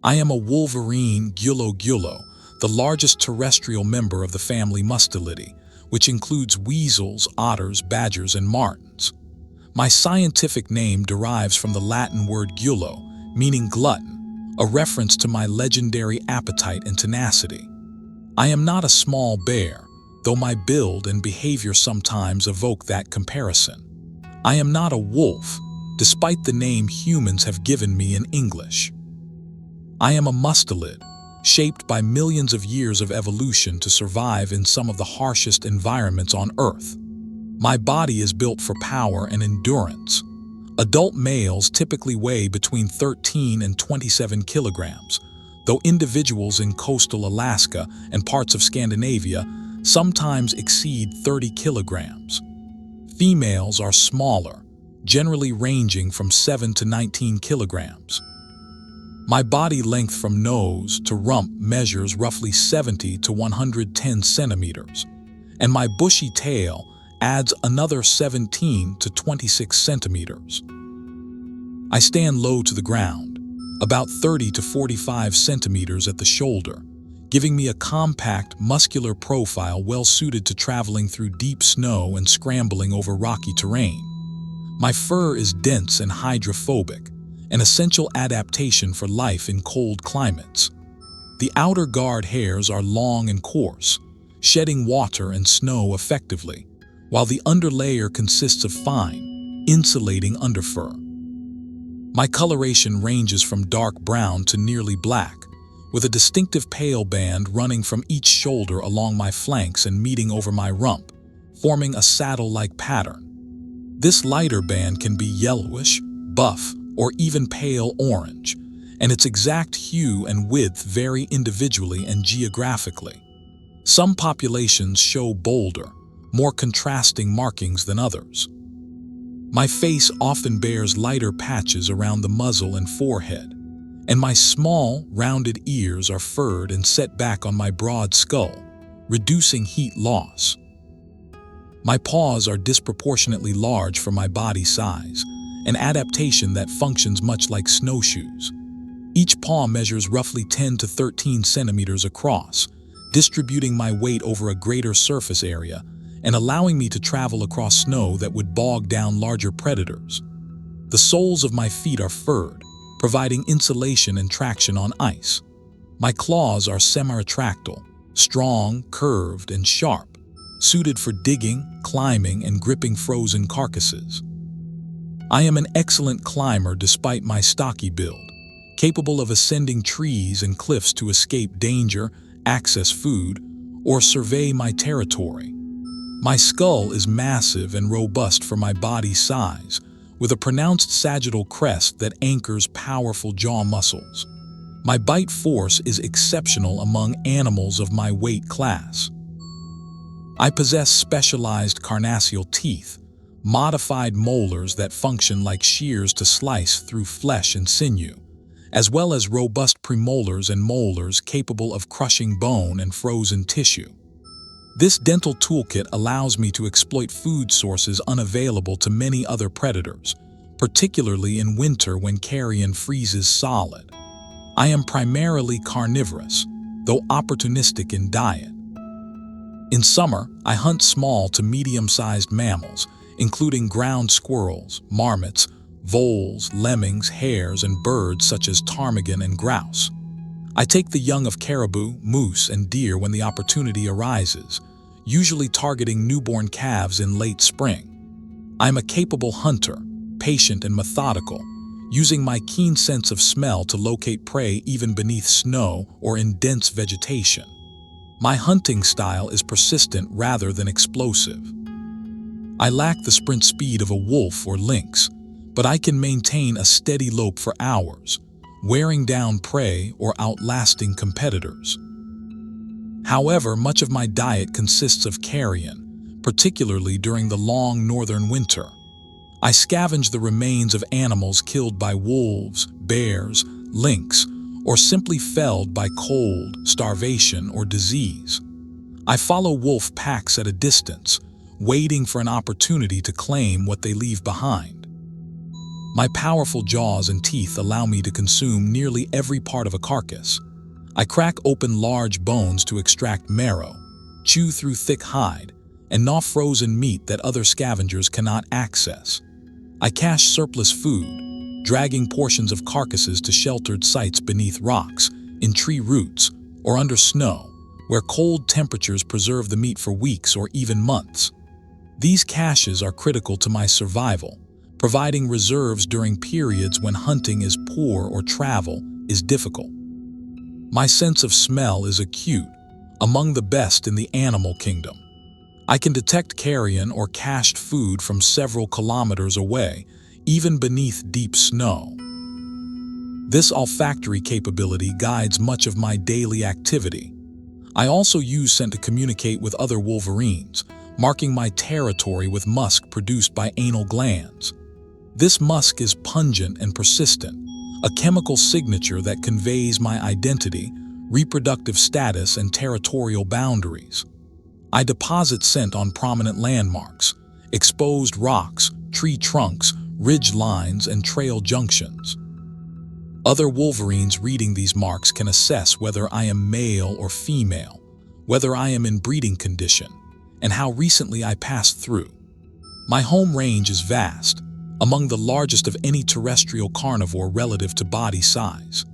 I am a Wolverine gulo, the largest terrestrial member of the family Mustelidae, which includes weasels, otters, badgers, and martens. My scientific name derives from the Latin word gulo, meaning glutton, a reference to my legendary appetite and tenacity. I am not a small bear, though my build and behavior sometimes evoke that comparison. I am not a wolf, despite the name humans have given me in English. I am a mustelid, shaped by millions of years of evolution to survive in some of the harshest environments on Earth. My body is built for power and endurance. Adult males typically weigh between 13 and 27 kilograms, though individuals in coastal Alaska and parts of Scandinavia sometimes exceed 30 kilograms. Females are smaller, generally ranging from 7 to 19 kilograms. My body length from nose to rump measures roughly 70 to 110 centimeters, and my bushy tail adds another 17 to 26 centimeters. I stand low to the ground, about 30 to 45 centimeters at the shoulder, giving me a compact, muscular profile well suited to traveling through deep snow and scrambling over rocky terrain. My fur is dense and hydrophobic, an essential adaptation for life in cold climates. The outer guard hairs are long and coarse, shedding water and snow effectively, while the underlayer consists of fine, insulating underfur. My coloration ranges from dark brown to nearly black, with a distinctive pale band running from each shoulder along my flanks and meeting over my rump, forming a saddle-like pattern. This lighter band can be yellowish, buff, or even pale orange, and its exact hue and width vary individually and geographically. Some populations show bolder, more contrasting markings than others. My face often bears lighter patches around the muzzle and forehead, and my small, rounded ears are furred and set back on my broad skull, reducing heat loss. My paws are disproportionately large for my body size, an adaptation that functions much like snowshoes. Each paw measures roughly 10 to 13 centimeters across, distributing my weight over a greater surface area and allowing me to travel across snow that would bog down larger predators. The soles of my feet are furred, providing insulation and traction on ice. My claws are semi-retractile, strong, curved, and sharp, suited for digging, climbing, and gripping frozen carcasses. I am an excellent climber despite my stocky build, capable of ascending trees and cliffs to escape danger, access food, or survey my territory. My skull is massive and robust for my body size, with a pronounced sagittal crest that anchors powerful jaw muscles. My bite force is exceptional among animals of my weight class. I possess specialized carnassial teeth, modified molars that function like shears to slice through flesh and sinew, as well as robust premolars and molars capable of crushing bone and frozen tissue. This dental toolkit allows me to exploit food sources unavailable to many other predators, particularly in winter when carrion freezes solid. I am primarily carnivorous, though opportunistic in diet. In summer, I hunt small to medium-sized mammals, including ground squirrels, marmots, voles, lemmings, hares, and birds such as ptarmigan and grouse. I take the young of caribou, moose, and deer when the opportunity arises, usually targeting newborn calves in late spring. I am a capable hunter, patient and methodical, using my keen sense of smell to locate prey even beneath snow or in dense vegetation. My hunting style is persistent rather than explosive. I lack the sprint speed of a wolf or lynx, but I can maintain a steady lope for hours, wearing down prey or outlasting competitors. However, much of my diet consists of carrion, particularly during the long northern winter. I scavenge the remains of animals killed by wolves, bears, lynx, or simply felled by cold, starvation, or disease. I follow wolf packs at a distance, waiting for an opportunity to claim what they leave behind. My powerful jaws and teeth allow me to consume nearly every part of a carcass. I crack open large bones to extract marrow, chew through thick hide, and gnaw frozen meat that other scavengers cannot access. I cache surplus food, dragging portions of carcasses to sheltered sites beneath rocks, in tree roots, or under snow, where cold temperatures preserve the meat for weeks or even months. These caches are critical to my survival, providing reserves during periods when hunting is poor or travel is difficult. My sense of smell is acute, among the best in the animal kingdom. I can detect carrion or cached food from several kilometers away, even beneath deep snow. This olfactory capability guides much of my daily activity. I also use scent to communicate with other Wolverines, marking my territory with musk produced by anal glands. This musk is pungent and persistent, a chemical signature that conveys my identity, reproductive status, and territorial boundaries. I deposit scent on prominent landmarks, exposed rocks, tree trunks, ridge lines, and trail junctions. Other Wolverines reading these marks can assess whether I am male or female, whether I am in breeding condition, and how recently I passed through. My home range is vast, among the largest of any terrestrial carnivore relative to body size.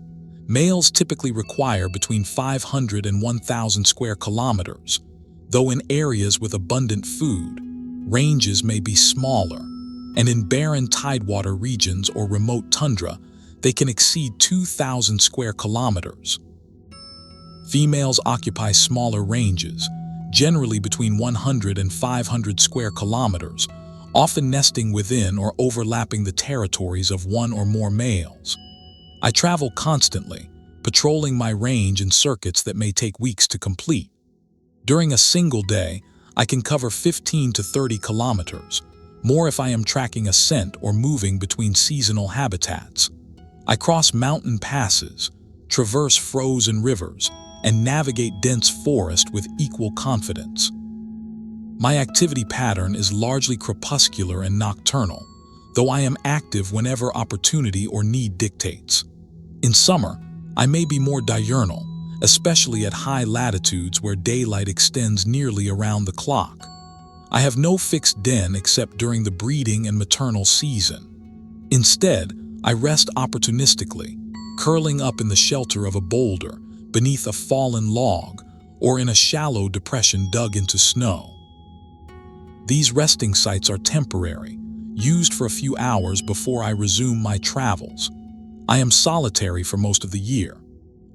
Males typically require between 500 and 1,000 square kilometers, though in areas with abundant food, ranges may be smaller, and in barren tidewater regions or remote tundra, they can exceed 2,000 square kilometers. Females occupy smaller ranges, generally between 100 and 500 square kilometers, often nesting within or overlapping the territories of one or more males. I travel constantly, patrolling my range in circuits that may take weeks to complete. During a single day, I can cover 15 to 30 kilometers, more if I am tracking a scent or moving between seasonal habitats. I cross mountain passes, traverse frozen rivers, and navigate dense forest with equal confidence. My activity pattern is largely crepuscular and nocturnal, though I am active whenever opportunity or need dictates. In summer, I may be more diurnal, especially at high latitudes where daylight extends nearly around the clock. I have no fixed den except during the breeding and maternal season. Instead, I rest opportunistically, curling up in the shelter of a boulder, beneath a fallen log, or in a shallow depression dug into snow. These resting sites are temporary, used for a few hours before I resume my travels. I am solitary for most of the year.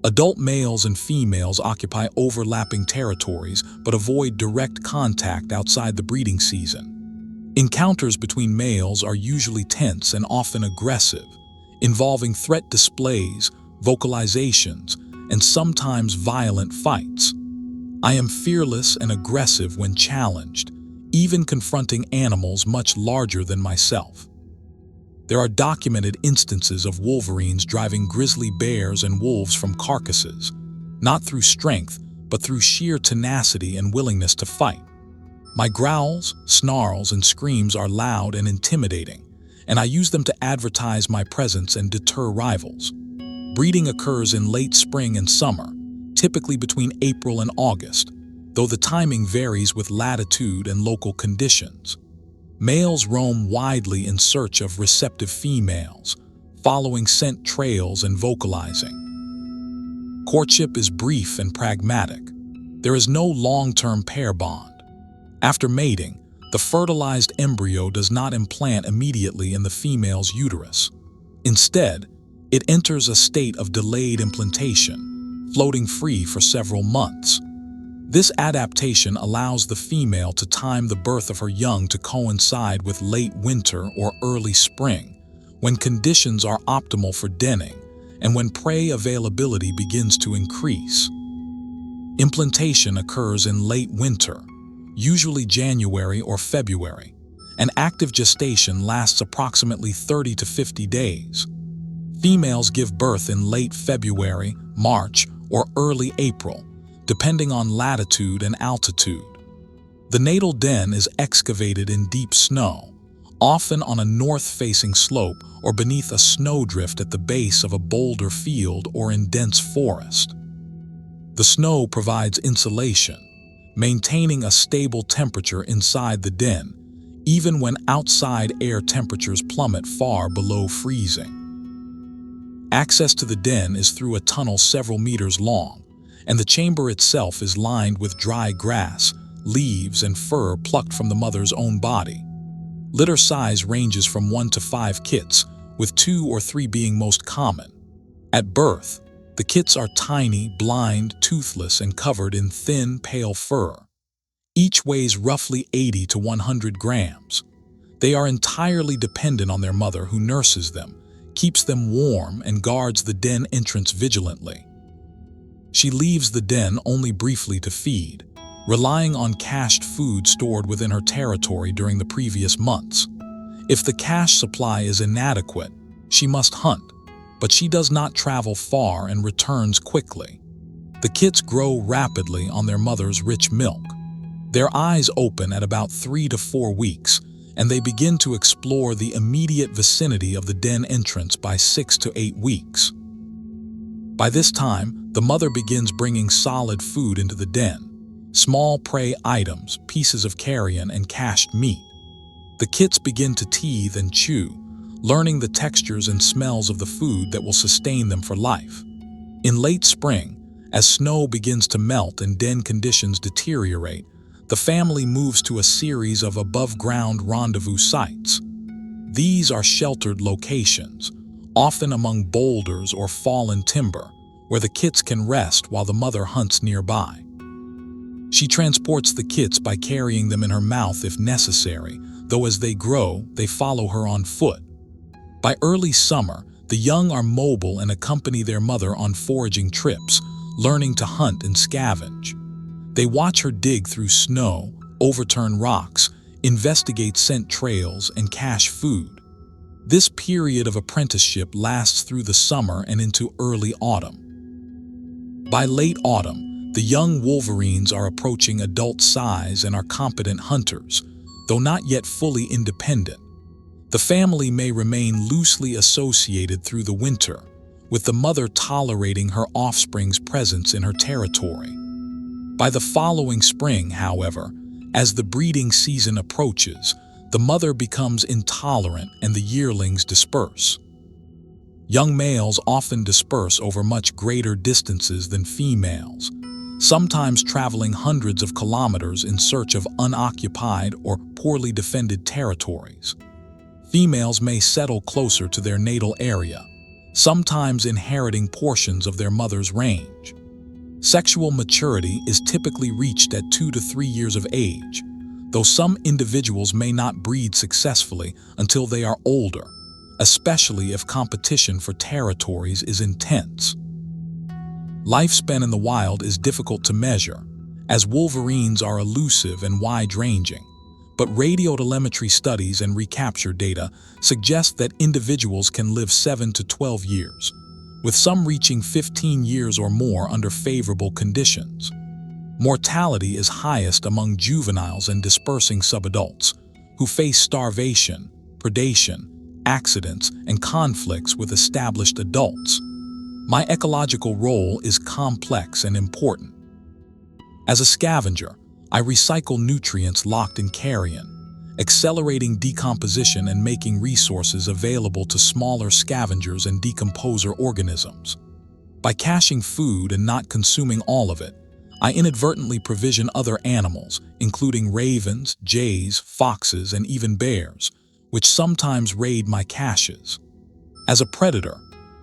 Adult males and females occupy overlapping territories but avoid direct contact outside the breeding season. Encounters between males are usually tense and often aggressive, involving threat displays, vocalizations, and sometimes violent fights. I am fearless and aggressive when challenged, even confronting animals much larger than myself. There are documented instances of Wolverines driving grizzly bears and wolves from carcasses, not through strength, but through sheer tenacity and willingness to fight. My growls, snarls, and screams are loud and intimidating, and I use them to advertise my presence and deter rivals. Breeding occurs in late spring and summer, typically between April and August, though the timing varies with latitude and local conditions. Males roam widely in search of receptive females, following scent trails and vocalizing. Courtship is brief and pragmatic. There is no long-term pair bond. After mating, the fertilized embryo does not implant immediately in the female's uterus. Instead, it enters a state of delayed implantation, floating free for several months. This adaptation allows the female to time the birth of her young to coincide with late winter or early spring, when conditions are optimal for denning and when prey availability begins to increase. Implantation occurs in late winter, usually January or February, and active gestation lasts approximately 30 to 50 days. Females give birth in late February, March, or early April, depending on latitude and altitude. The natal den is excavated in deep snow, often on a north-facing slope or beneath a snowdrift at the base of a boulder field or in dense forest. The snow provides insulation, maintaining a stable temperature inside the den, even when outside air temperatures plummet far below freezing. Access to the den is through a tunnel several meters long, and the chamber itself is lined with dry grass, leaves, and fur plucked from the mother's own body. Litter size ranges from 1 to 5 kits, with 2 or 3 being most common. At birth, the kits are tiny, blind, toothless, and covered in thin, pale fur. Each weighs roughly 80 to 100 grams. They are entirely dependent on their mother, who nurses them, keeps them warm, and guards the den entrance vigilantly. She leaves the den only briefly to feed, relying on cached food stored within her territory during the previous months. If the cache supply is inadequate, she must hunt, but she does not travel far and returns quickly. The kits grow rapidly on their mother's rich milk. Their eyes open at about 3 to 4 weeks, and they begin to explore the immediate vicinity of the den entrance by 6 to 8 weeks. By this time, the mother begins bringing solid food into the den: small prey items, pieces of carrion, and cached meat. The kits begin to teethe and chew, learning the textures and smells of the food that will sustain them for life. In late spring, as snow begins to melt and den conditions deteriorate, the family moves to a series of above-ground rendezvous sites. These are sheltered locations, often among boulders or fallen timber, where the kits can rest while the mother hunts nearby. She transports the kits by carrying them in her mouth if necessary, though as they grow, they follow her on foot. By early summer, the young are mobile and accompany their mother on foraging trips, learning to hunt and scavenge. They watch her dig through snow, overturn rocks, investigate scent trails, and cache food. This period of apprenticeship lasts through the summer and into early autumn. By late autumn, the young Wolverines are approaching adult size and are competent hunters, though not yet fully independent. The family may remain loosely associated through the winter, with the mother tolerating her offspring's presence in her territory. By the following spring, however, as the breeding season approaches, the mother becomes intolerant and the yearlings disperse. Young males often disperse over much greater distances than females, sometimes traveling hundreds of kilometers in search of unoccupied or poorly defended territories. Females may settle closer to their natal area, sometimes inheriting portions of their mother's range. Sexual maturity is typically reached at 2 to 3 years of age, though some individuals may not breed successfully until they are older, especially if competition for territories is intense. Lifespan in the wild is difficult to measure, as Wolverines are elusive and wide-ranging, but radiotelemetry studies and recapture data suggest that individuals can live 7 to 12 years, with some reaching 15 years or more under favorable conditions. Mortality is highest among juveniles and dispersing subadults, who face starvation, predation, accidents, and conflicts with established adults. My ecological role is complex and important. As a scavenger, I recycle nutrients locked in carrion, accelerating decomposition and making resources available to smaller scavengers and decomposer organisms. By caching food and not consuming all of it, I inadvertently provision other animals, including ravens, jays, foxes, and even bears, which sometimes raid my caches. As a predator,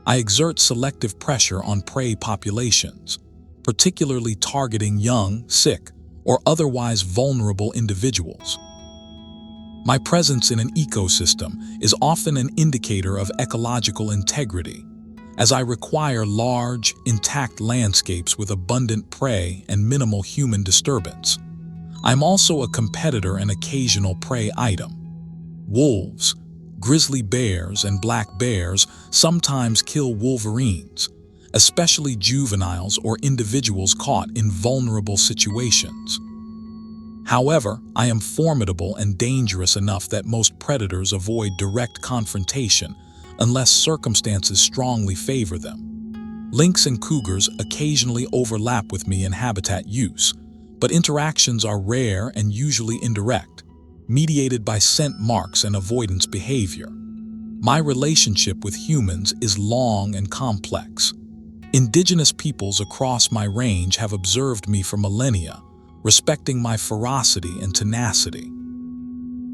I exert selective pressure on prey populations, particularly targeting young, sick, or otherwise vulnerable individuals. My presence in an ecosystem is often an indicator of ecological integrity, as I require large, intact landscapes with abundant prey and minimal human disturbance. I'm also a competitor and occasional prey item. Wolves, grizzly bears, and black bears sometimes kill wolverines, especially juveniles or individuals caught in vulnerable situations. However, I am formidable and dangerous enough that most predators avoid direct confrontation unless circumstances strongly favor them. Lynx and cougars occasionally overlap with me in habitat use, but interactions are rare and usually indirect, mediated by scent marks and avoidance behavior. My relationship with humans is long and complex. Indigenous peoples across my range have observed me for millennia, respecting my ferocity and tenacity.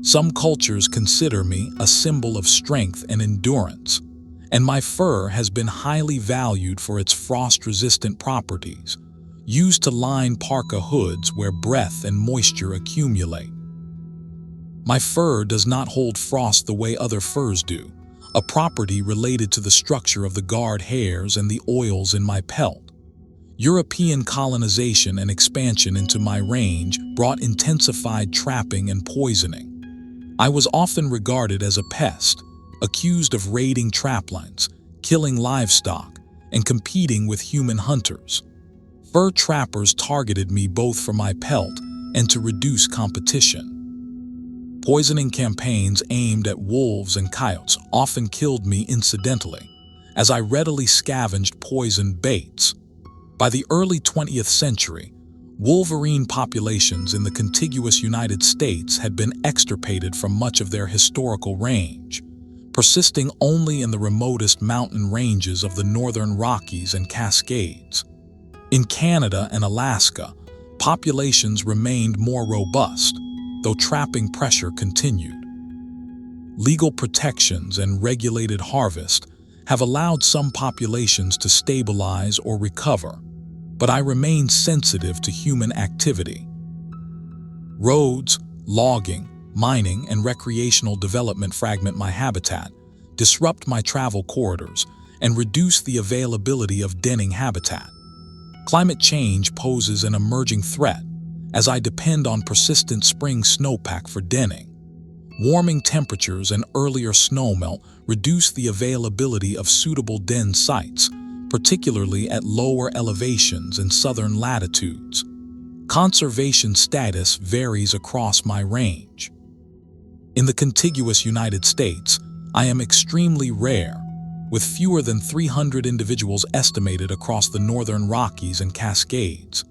Some cultures consider me a symbol of strength and endurance, and my fur has been highly valued for its frost-resistant properties, used to line parka hoods where breath and moisture accumulate. My fur does not hold frost the way other furs do, a property related to the structure of the guard hairs and the oils in my pelt. European colonization and expansion into my range brought intensified trapping and poisoning. I was often regarded as a pest, accused of raiding traplines, killing livestock, and competing with human hunters. Fur trappers targeted me both for my pelt and to reduce competition. Poisoning campaigns aimed at wolves and coyotes often killed me incidentally, as I readily scavenged poisoned baits. By the early 20th century, Wolverine populations in the contiguous United States had been extirpated from much of their historical range, persisting only in the remotest mountain ranges of the northern Rockies and Cascades. In Canada and Alaska, populations remained more robust, though trapping pressure continued. Legal protections and regulated harvest have allowed some populations to stabilize or recover, but I remain sensitive to human activity. Roads, logging, mining, and recreational development fragment my habitat, disrupt my travel corridors, and reduce the availability of denning habitat. Climate change poses an emerging threat, as I depend on persistent spring snowpack for denning. Warming temperatures and earlier snowmelt reduce the availability of suitable den sites, particularly at lower elevations and southern latitudes. Conservation status varies across my range. In the contiguous United States, I am extremely rare, with fewer than 300 individuals estimated across the northern Rockies and Cascades.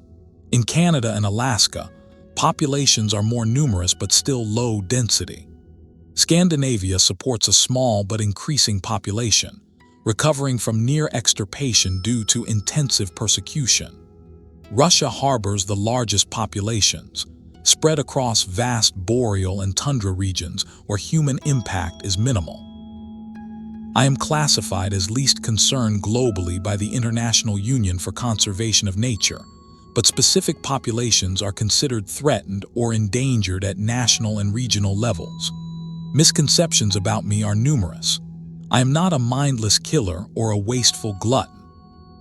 In Canada and Alaska, populations are more numerous but still low density. Scandinavia supports a small but increasing population, recovering from near extirpation due to intensive persecution. Russia harbors the largest populations, spread across vast boreal and tundra regions where human impact is minimal. I am classified as least concern globally by the International Union for Conservation of Nature, but specific populations are considered threatened or endangered at national and regional levels. Misconceptions about me are numerous. I am not a mindless killer or a wasteful glutton.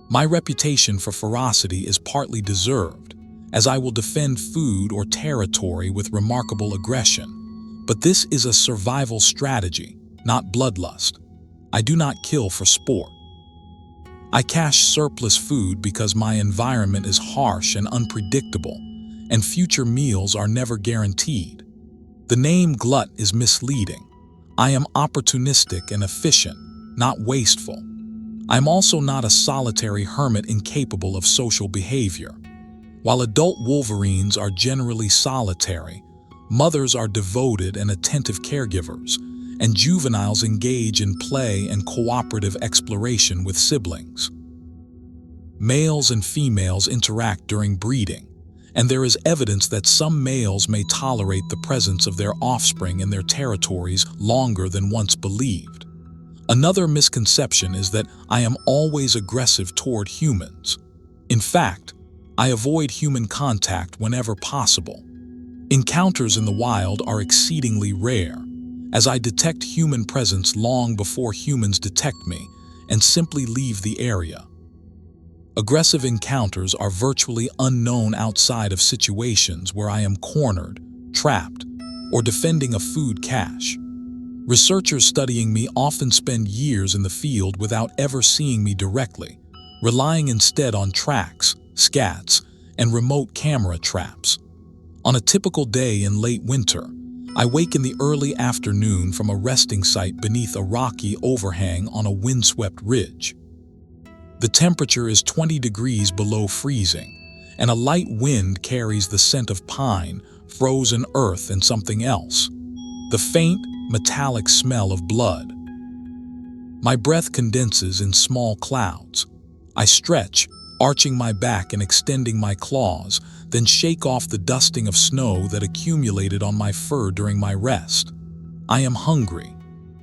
My reputation for ferocity is partly deserved, as I will defend food or territory with remarkable aggression. But this is a survival strategy, not bloodlust. I do not kill for sport. I cache surplus food because my environment is harsh and unpredictable, and future meals are never guaranteed. The name glut is misleading. I am opportunistic and efficient, not wasteful. I am also not a solitary hermit incapable of social behavior. While adult Wolverines are generally solitary, mothers are devoted and attentive caregivers, and juveniles engage in play and cooperative exploration with siblings. Males and females interact during breeding, and there is evidence that some males may tolerate the presence of their offspring in their territories longer than once believed. Another misconception is that I am always aggressive toward humans. In fact, I avoid human contact whenever possible. Encounters in the wild are exceedingly rare, as I detect human presence long before humans detect me and simply leave the area. Aggressive encounters are virtually unknown outside of situations where I am cornered, trapped, or defending a food cache. Researchers studying me often spend years in the field without ever seeing me directly, relying instead on tracks, scats, and remote camera traps. On a typical day in late winter, I wake in the early afternoon from a resting site beneath a rocky overhang on a windswept ridge. The temperature is 20 degrees below freezing, and a light wind carries the scent of pine, frozen earth, and something else. The faint, metallic smell of blood. My breath condenses in small clouds. I stretch, arching my back and extending my claws, then shake off the dusting of snow that accumulated on my fur during my rest. I am hungry.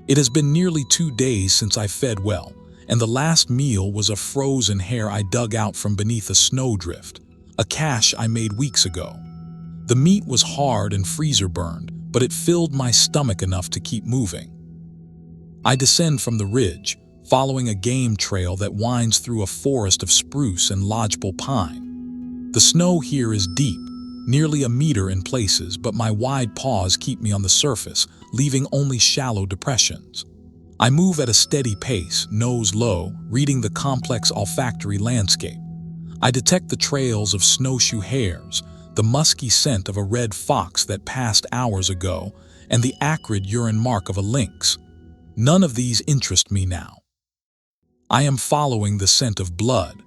It has been nearly 2 days since I fed well, and the last meal was a frozen hare I dug out from beneath a snowdrift, a cache I made weeks ago. The meat was hard and freezer burned, but it filled my stomach enough to keep moving. I descend from the ridge, following a game trail that winds through a forest of spruce and lodgepole pine. The snow here is deep, nearly a meter in places, but my wide paws keep me on the surface, leaving only shallow depressions. I move at a steady pace, nose low, reading the complex olfactory landscape. I detect the trails of snowshoe hares, the musky scent of a red fox that passed hours ago, and the acrid urine mark of a lynx. None of these interest me now. I am following the scent of blood,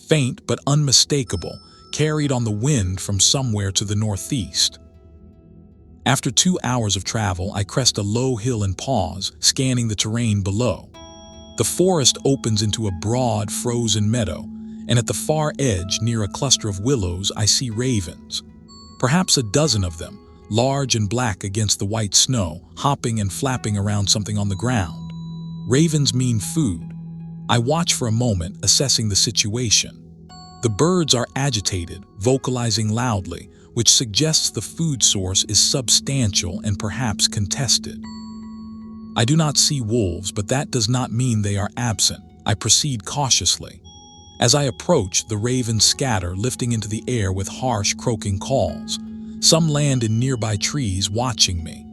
faint but unmistakable, carried on the wind from somewhere to the northeast. After 2 hours of travel, I crest a low hill and pause, scanning the terrain below. The forest opens into a broad, frozen meadow, and at the far edge, near a cluster of willows, I see ravens. Perhaps a dozen of them, large and black against the white snow, hopping and flapping around something on the ground. Ravens mean food. I watch for a moment, assessing the situation. The birds are agitated, vocalizing loudly, which suggests the food source is substantial and perhaps contested. I do not see wolves, but that does not mean they are absent. I proceed cautiously. As I approach, the ravens scatter, lifting into the air with harsh, croaking calls. Some land in nearby trees, watching me.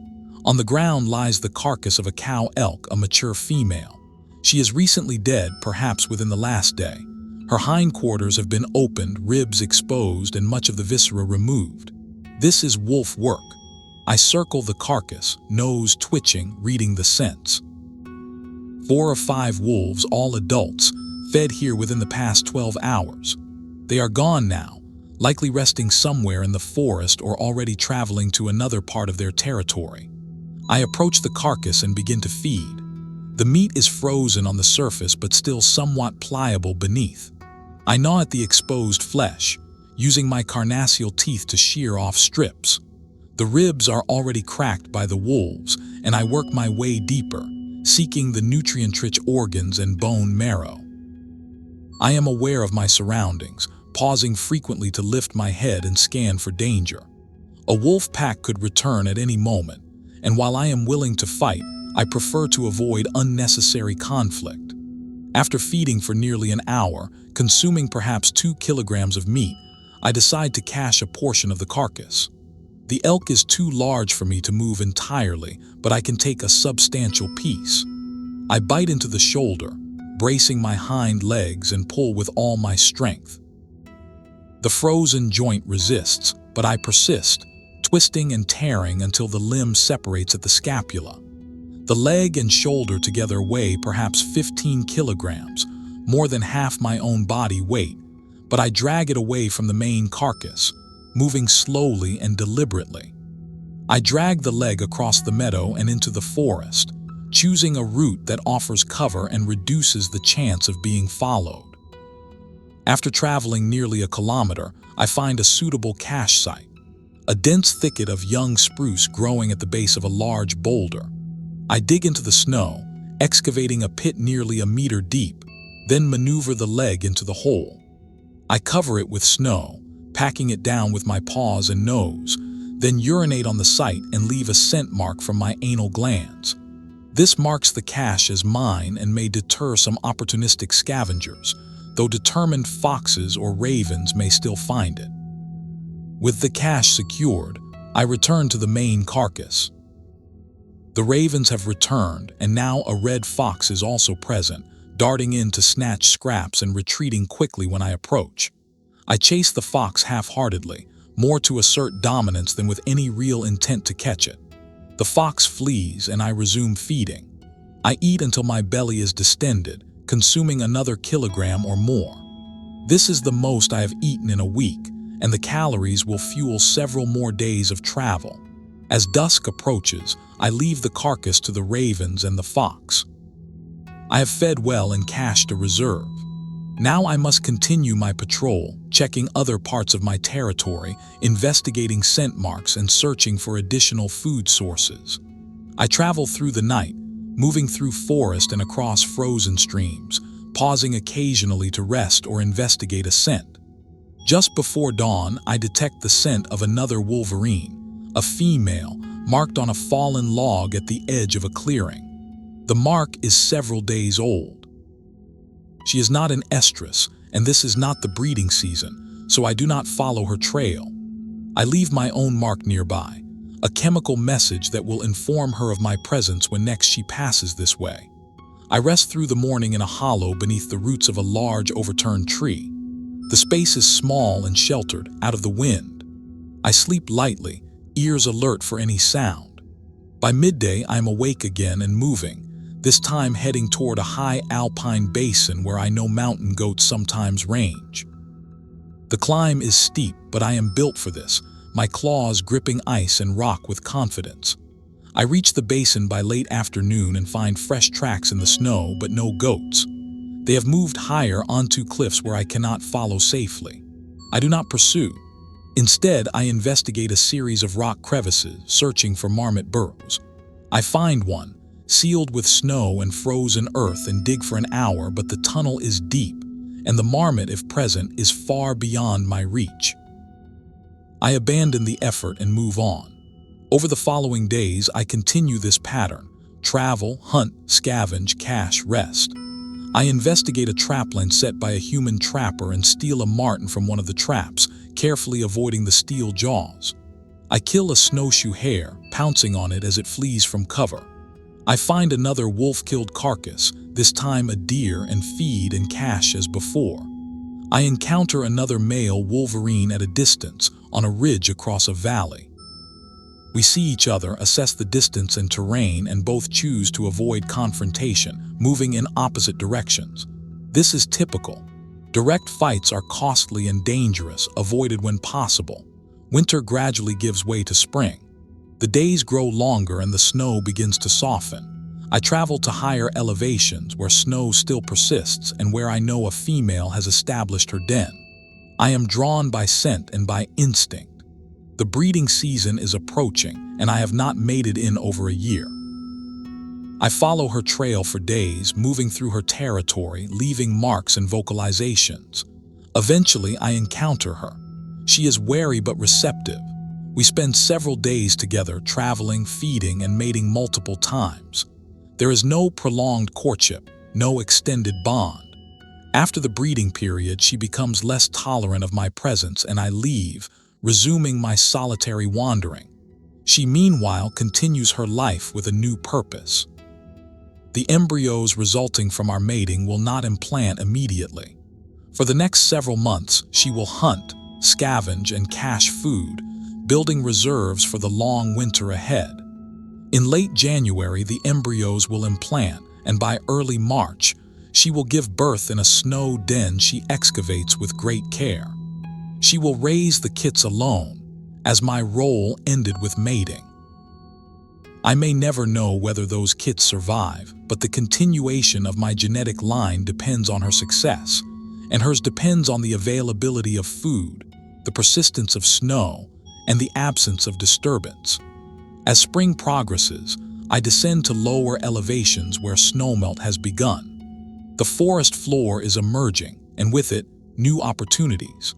On the ground lies the carcass of a cow elk, a mature female. She is recently dead, perhaps within the last day. Her hindquarters have been opened, ribs exposed, and much of the viscera removed. This is wolf work. I circle the carcass, nose twitching, reading the scents. 4 or 5 wolves, all adults, fed here within the past 12 hours. They are gone now, likely resting somewhere in the forest or already traveling to another part of their territory. I approach the carcass and begin to feed. The meat is frozen on the surface but still somewhat pliable beneath. I gnaw at the exposed flesh, using my carnassial teeth to shear off strips. The ribs are already cracked by the wolves, and I work my way deeper, seeking the nutrient-rich organs and bone marrow. I am aware of my surroundings, pausing frequently to lift my head and scan for danger. A wolf pack could return at any moment, and while I am willing to fight, I prefer to avoid unnecessary conflict. After feeding for nearly an hour, consuming perhaps 2 kilograms of meat, I decide to cache a portion of the carcass. The elk is too large for me to move entirely, but I can take a substantial piece. I bite into the shoulder, bracing my hind legs, and pull with all my strength. The frozen joint resists, but I persist, twisting and tearing until the limb separates at the scapula. The leg and shoulder together weigh perhaps 15 kilograms, more than half my own body weight, but I drag it away from the main carcass, moving slowly and deliberately. I drag the leg across the meadow and into the forest, choosing a route that offers cover and reduces the chance of being followed. After traveling nearly a kilometer, I find a suitable cache site, a dense thicket of young spruce growing at the base of a large boulder. I dig into the snow, excavating a pit nearly a meter deep, then maneuver the leg into the hole. I cover it with snow, packing it down with my paws and nose, then urinate on the site and leave a scent mark from my anal glands. This marks the cache as mine and may deter some opportunistic scavengers, though determined foxes or ravens may still find it. With the cache secured, I return to the main carcass. The ravens have returned, and now a red fox is also present, darting in to snatch scraps and retreating quickly when I approach. I chase the fox half-heartedly, more to assert dominance than with any real intent to catch it. The fox flees and I resume feeding. I eat until my belly is distended, consuming another kilogram or more. This is the most I have eaten in a week, and the calories will fuel several more days of travel. As dusk approaches, I leave the carcass to the ravens and the fox. I have fed well and cached a reserve. Now I must continue my patrol, checking other parts of my territory, investigating scent marks and searching for additional food sources. I travel through the night, moving through forest and across frozen streams, pausing occasionally to rest or investigate a scent. Just before dawn, I detect the scent of another Wolverine, a female, marked on a fallen log at the edge of a clearing. The mark is several days old. She is not an estrus, and this is not the breeding season, so I do not follow her trail. I leave my own mark nearby, a chemical message that will inform her of my presence when next she passes this way. I rest through the morning in a hollow beneath the roots of a large overturned tree. The space is small and sheltered, out of the wind. I sleep lightly, ears alert for any sound. By midday, I am awake again and moving, this time heading toward a high alpine basin where I know mountain goats sometimes range. The climb is steep, but I am built for this, my claws gripping ice and rock with confidence. I reach the basin by late afternoon and find fresh tracks in the snow, but no goats. They have moved higher onto cliffs where I cannot follow safely. I do not pursue. Instead, I investigate a series of rock crevices, searching for marmot burrows. I find one, sealed with snow and frozen earth, and dig for an hour, but the tunnel is deep, and the marmot, if present, is far beyond my reach. I abandon the effort and move on. Over the following days, I continue this pattern: travel, hunt, scavenge, cache, rest. I investigate a trapline set by a human trapper and steal a marten from one of the traps, carefully avoiding the steel jaws. I kill a snowshoe hare, pouncing on it as it flees from cover. I find another wolf-killed carcass, this time a deer, and feed and cache as before. I encounter another male Wolverine at a distance, on a ridge across a valley. We see each other, assess the distance and terrain, and both choose to avoid confrontation, moving in opposite directions. This is typical. Direct fights are costly and dangerous, avoided when possible. Winter gradually gives way to spring. The days grow longer and the snow begins to soften. I travel to higher elevations where snow still persists and where I know a female has established her den. I am drawn by scent and by instinct. The breeding season is approaching, and I have not mated in over a year. I follow her trail for days, moving through her territory, leaving marks and vocalizations. Eventually, I encounter her. She is wary but receptive. We spend several days together, traveling, feeding, and mating multiple times. There is no prolonged courtship, no extended bond. After the breeding period, she becomes less tolerant of my presence and I leave, resuming my solitary wandering. She meanwhile continues her life with a new purpose. The embryos resulting from our mating will not implant immediately. For the next several months, she will hunt, scavenge, and cache food, building reserves for the long winter ahead. In late January, the embryos will implant, and by early March, she will give birth in a snow den she excavates with great care. She will raise the kits alone, as my role ended with mating. I may never know whether those kits survive, but the continuation of my genetic line depends on her success, and hers depends on the availability of food, the persistence of snow, and the absence of disturbance. As spring progresses, I descend to lower elevations where snowmelt has begun. The forest floor is emerging, and with it, new opportunities.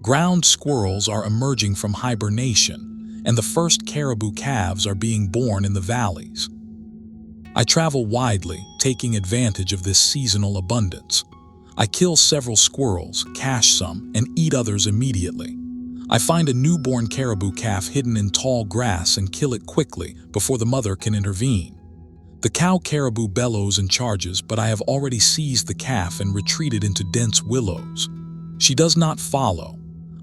Ground squirrels are emerging from hibernation, and the first caribou calves are being born in the valleys. I travel widely, taking advantage of this seasonal abundance. I kill several squirrels, cache some, and eat others immediately. I find a newborn caribou calf hidden in tall grass and kill it quickly before the mother can intervene. The cow caribou bellows and charges, but I have already seized the calf and retreated into dense willows. She does not follow.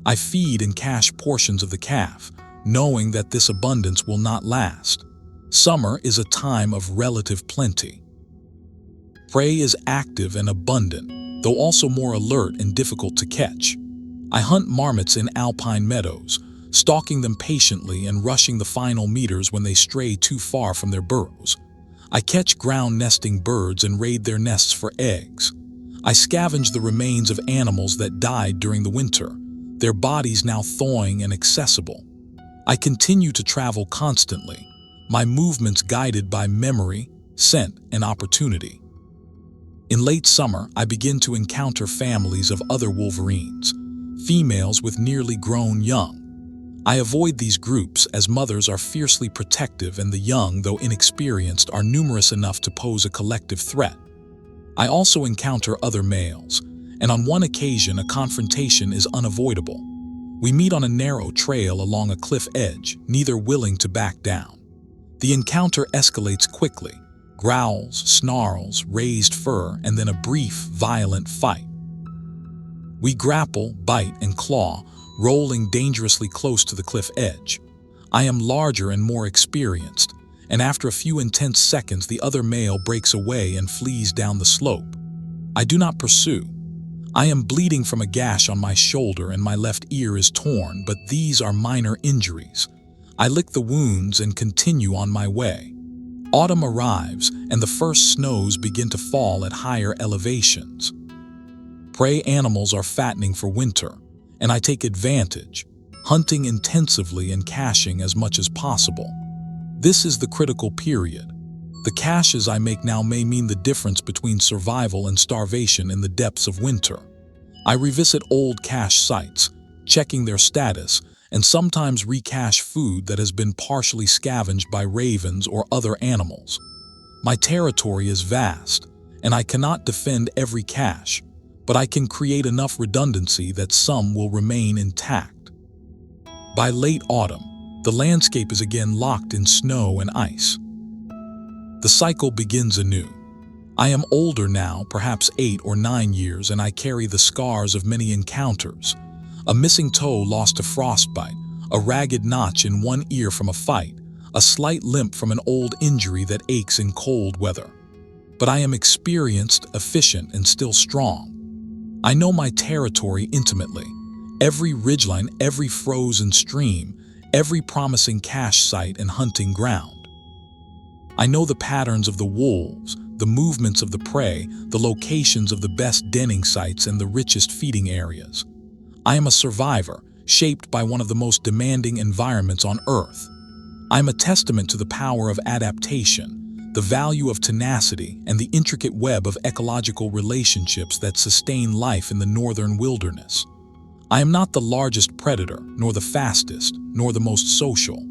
I feed and cache portions of the calf, knowing that this abundance will not last. Summer is a time of relative plenty. Prey is active and abundant, though also more alert and difficult to catch. I hunt marmots in alpine meadows, stalking them patiently and rushing the final meters when they stray too far from their burrows. I catch ground-nesting birds and raid their nests for eggs. I scavenge the remains of animals that died during the winter, their bodies now thawing and accessible. I continue to travel constantly, my movements guided by memory, scent, and opportunity. In late summer, I begin to encounter families of other Wolverines, females with nearly grown young. I avoid these groups as mothers are fiercely protective and the young, though inexperienced, are numerous enough to pose a collective threat. I also encounter other males, and on one occasion a confrontation is unavoidable. We meet on a narrow trail along a cliff edge, neither willing to back down. The encounter escalates quickly, growls, snarls, raised fur, and then a brief, violent fight. We grapple, bite, and claw, rolling dangerously close to the cliff edge. I am larger and more experienced, and after a few intense seconds the other male breaks away and flees down the slope. I do not pursue. I am bleeding from a gash on my shoulder and my left ear is torn, but these are minor injuries. I lick the wounds and continue on my way. Autumn arrives and the first snows begin to fall at higher elevations. Prey animals are fattening for winter, and I take advantage, hunting intensively and caching as much as possible. This is the critical period. The caches I make now may mean the difference between survival and starvation in the depths of winter. I revisit old cache sites, checking their status, and sometimes recache food that has been partially scavenged by ravens or other animals. My territory is vast, and I cannot defend every cache, but I can create enough redundancy that some will remain intact. By late autumn, the landscape is again locked in snow and ice. The cycle begins anew. I am older now, perhaps 8 or 9 years, and I carry the scars of many encounters. A missing toe lost to frostbite, a ragged notch in one ear from a fight, a slight limp from an old injury that aches in cold weather. But I am experienced, efficient, and still strong. I know my territory intimately. Every ridgeline, every frozen stream, every promising cache site and hunting ground. I know the patterns of the wolves, the movements of the prey, the locations of the best denning sites and the richest feeding areas. I am a survivor, shaped by one of the most demanding environments on Earth. I am a testament to the power of adaptation, the value of tenacity, and the intricate web of ecological relationships that sustain life in the northern wilderness. I am not the largest predator, nor the fastest, nor the most social,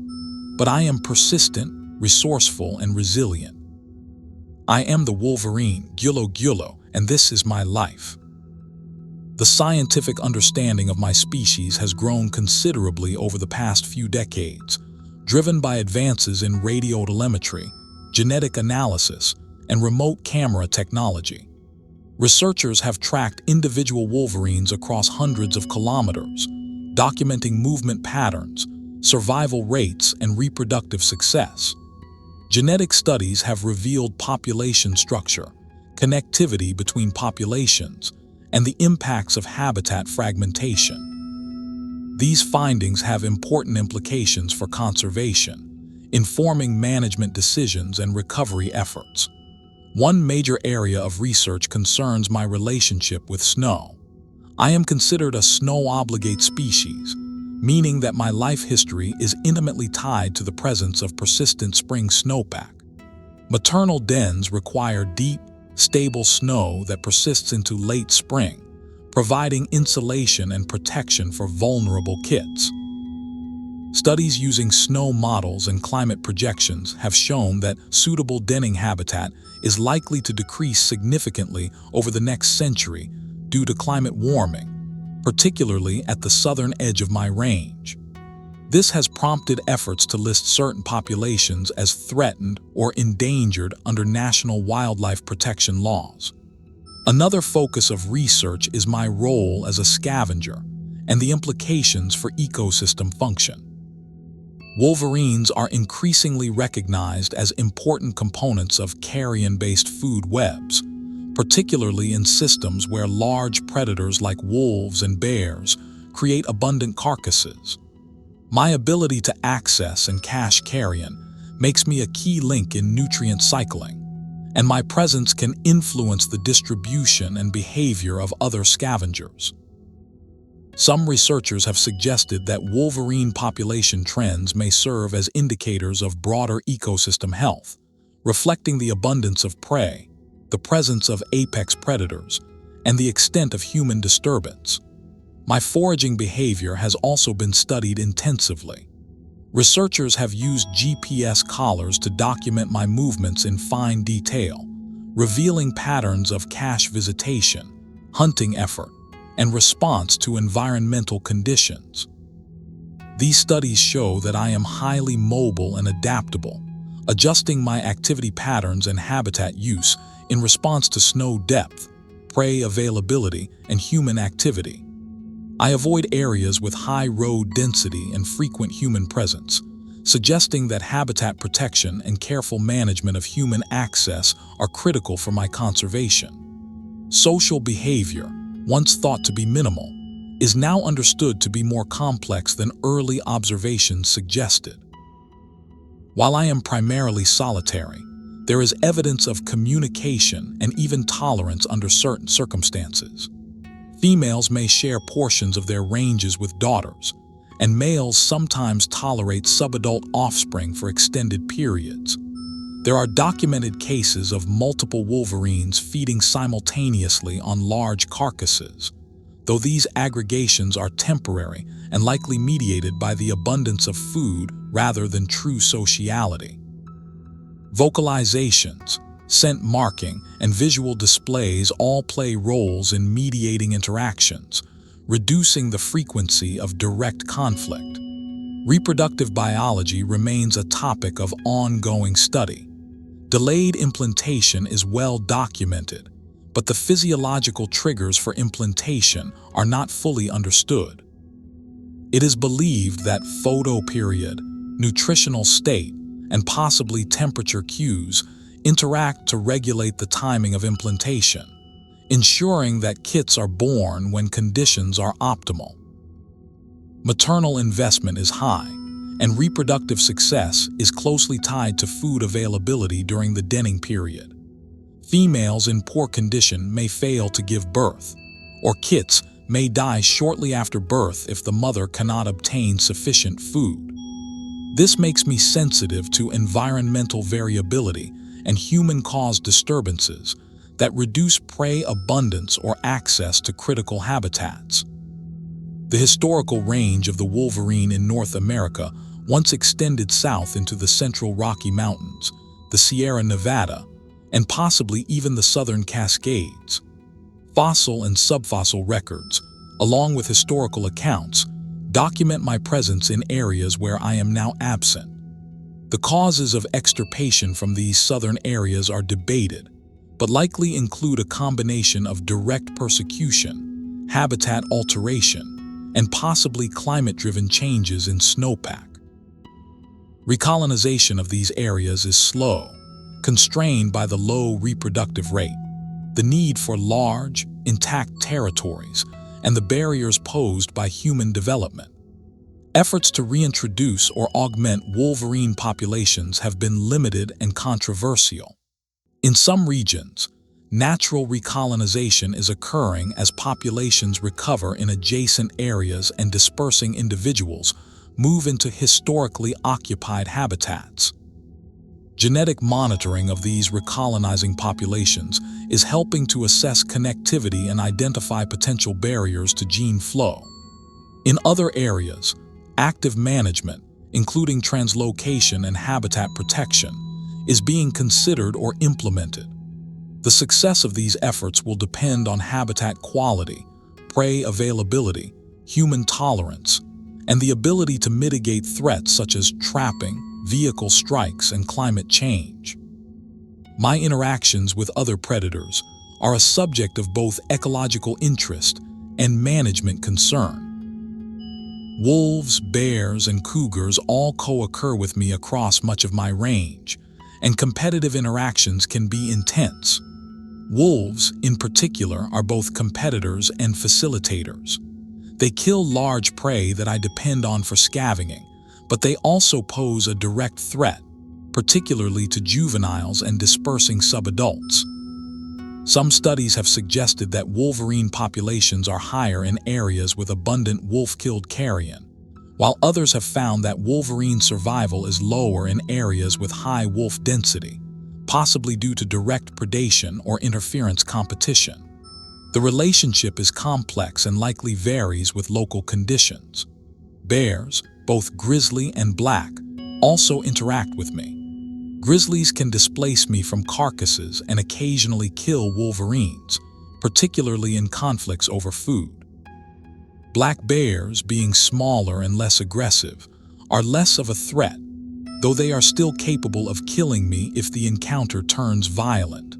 but I am persistent, resourceful, and resilient. I am the Wolverine, Gylo, and this is my life. The scientific understanding of my species has grown considerably over the past few decades, driven by advances in radiotelemetry, genetic analysis, and remote camera technology. Researchers have tracked individual wolverines across hundreds of kilometers, documenting movement patterns, survival rates, and reproductive success. Genetic studies have revealed population structure, connectivity between populations, and the impacts of habitat fragmentation. These findings have important implications for conservation, informing management decisions and recovery efforts. One major area of research concerns my relationship with snow. I am considered a snow-obligate species, meaning that my life history is intimately tied to the presence of persistent spring snowpack. Maternal dens require deep, stable snow that persists into late spring, providing insulation and protection for vulnerable kits. Studies using snow models and climate projections have shown that suitable denning habitat is likely to decrease significantly over the next century due to climate warming, particularly at the southern edge of my range. This has prompted efforts to list certain populations as threatened or endangered under national wildlife protection laws. Another focus of research is my role as a scavenger, and the implications for ecosystem function. Wolverines are increasingly recognized as important components of carrion-based food webs, particularly in systems where large predators like wolves and bears create abundant carcasses. My ability to access and cache carrion makes me a key link in nutrient cycling, and my presence can influence the distribution and behavior of other scavengers. Some researchers have suggested that wolverine population trends may serve as indicators of broader ecosystem health, reflecting the abundance of prey, the presence of apex predators, and the extent of human disturbance. My foraging behavior has also been studied intensively. Researchers have used GPS collars to document my movements in fine detail, revealing patterns of cache visitation, hunting effort, and response to environmental conditions. These studies show that I am highly mobile and adaptable, adjusting my activity patterns and habitat use in response to snow depth, prey availability, and human activity. I avoid areas with high road density and frequent human presence, suggesting that habitat protection and careful management of human access are critical for my conservation. Social behavior, once thought to be minimal, is now understood to be more complex than early observations suggested. While I am primarily solitary, there is evidence of communication and even tolerance under certain circumstances. Females may share portions of their ranges with daughters, and males sometimes tolerate subadult offspring for extended periods. There are documented cases of multiple wolverines feeding simultaneously on large carcasses, though these aggregations are temporary and likely mediated by the abundance of food rather than true sociality. Vocalizations, scent marking, and visual displays all play roles in mediating interactions, reducing the frequency of direct conflict. Reproductive biology remains a topic of ongoing study. Delayed implantation is well documented, but the physiological triggers for implantation are not fully understood. It is believed that photoperiod, nutritional state, and possibly temperature cues interact to regulate the timing of implantation, ensuring that kits are born when conditions are optimal. Maternal investment is high, and reproductive success is closely tied to food availability during the denning period. Females in poor condition may fail to give birth, or kits may die shortly after birth if the mother cannot obtain sufficient food. This makes me sensitive to environmental variability and human-caused disturbances that reduce prey abundance or access to critical habitats. The historical range of the wolverine in North America once extended south into the central Rocky Mountains, the Sierra Nevada, and possibly even the southern Cascades. Fossil and subfossil records, along with historical accounts, document my presence in areas where I am now absent. The causes of extirpation from these southern areas are debated, but likely include a combination of direct persecution, habitat alteration, and possibly climate-driven changes in snowpack. Recolonization of these areas is slow, constrained by the low reproductive rate, the need for large, intact territories, and the barriers posed by human development. Efforts to reintroduce or augment wolverine populations have been limited and controversial. In some regions, natural recolonization is occurring as populations recover in adjacent areas and dispersing individuals move into historically occupied habitats. Genetic monitoring of these recolonizing populations is helping to assess connectivity and identify potential barriers to gene flow. In other areas, active management, including translocation and habitat protection, is being considered or implemented. The success of these efforts will depend on habitat quality, prey availability, human tolerance, and the ability to mitigate threats such as trapping, vehicle strikes, and climate change. My interactions with other predators are a subject of both ecological interest and management concern. Wolves, bears, and cougars all co-occur with me across much of my range, and competitive interactions can be intense. Wolves, in particular, are both competitors and facilitators. They kill large prey that I depend on for scavenging, but they also pose a direct threat, particularly to juveniles and dispersing subadults. Some studies have suggested that wolverine populations are higher in areas with abundant wolf-killed carrion, while others have found that wolverine survival is lower in areas with high wolf density, possibly due to direct predation or interference competition. The relationship is complex and likely varies with local conditions. Bears, both grizzly and black, also interact with me. Grizzlies can displace me from carcasses and occasionally kill wolverines, particularly in conflicts over food. Black bears, being smaller and less aggressive, are less of a threat, though they are still capable of killing me if the encounter turns violent.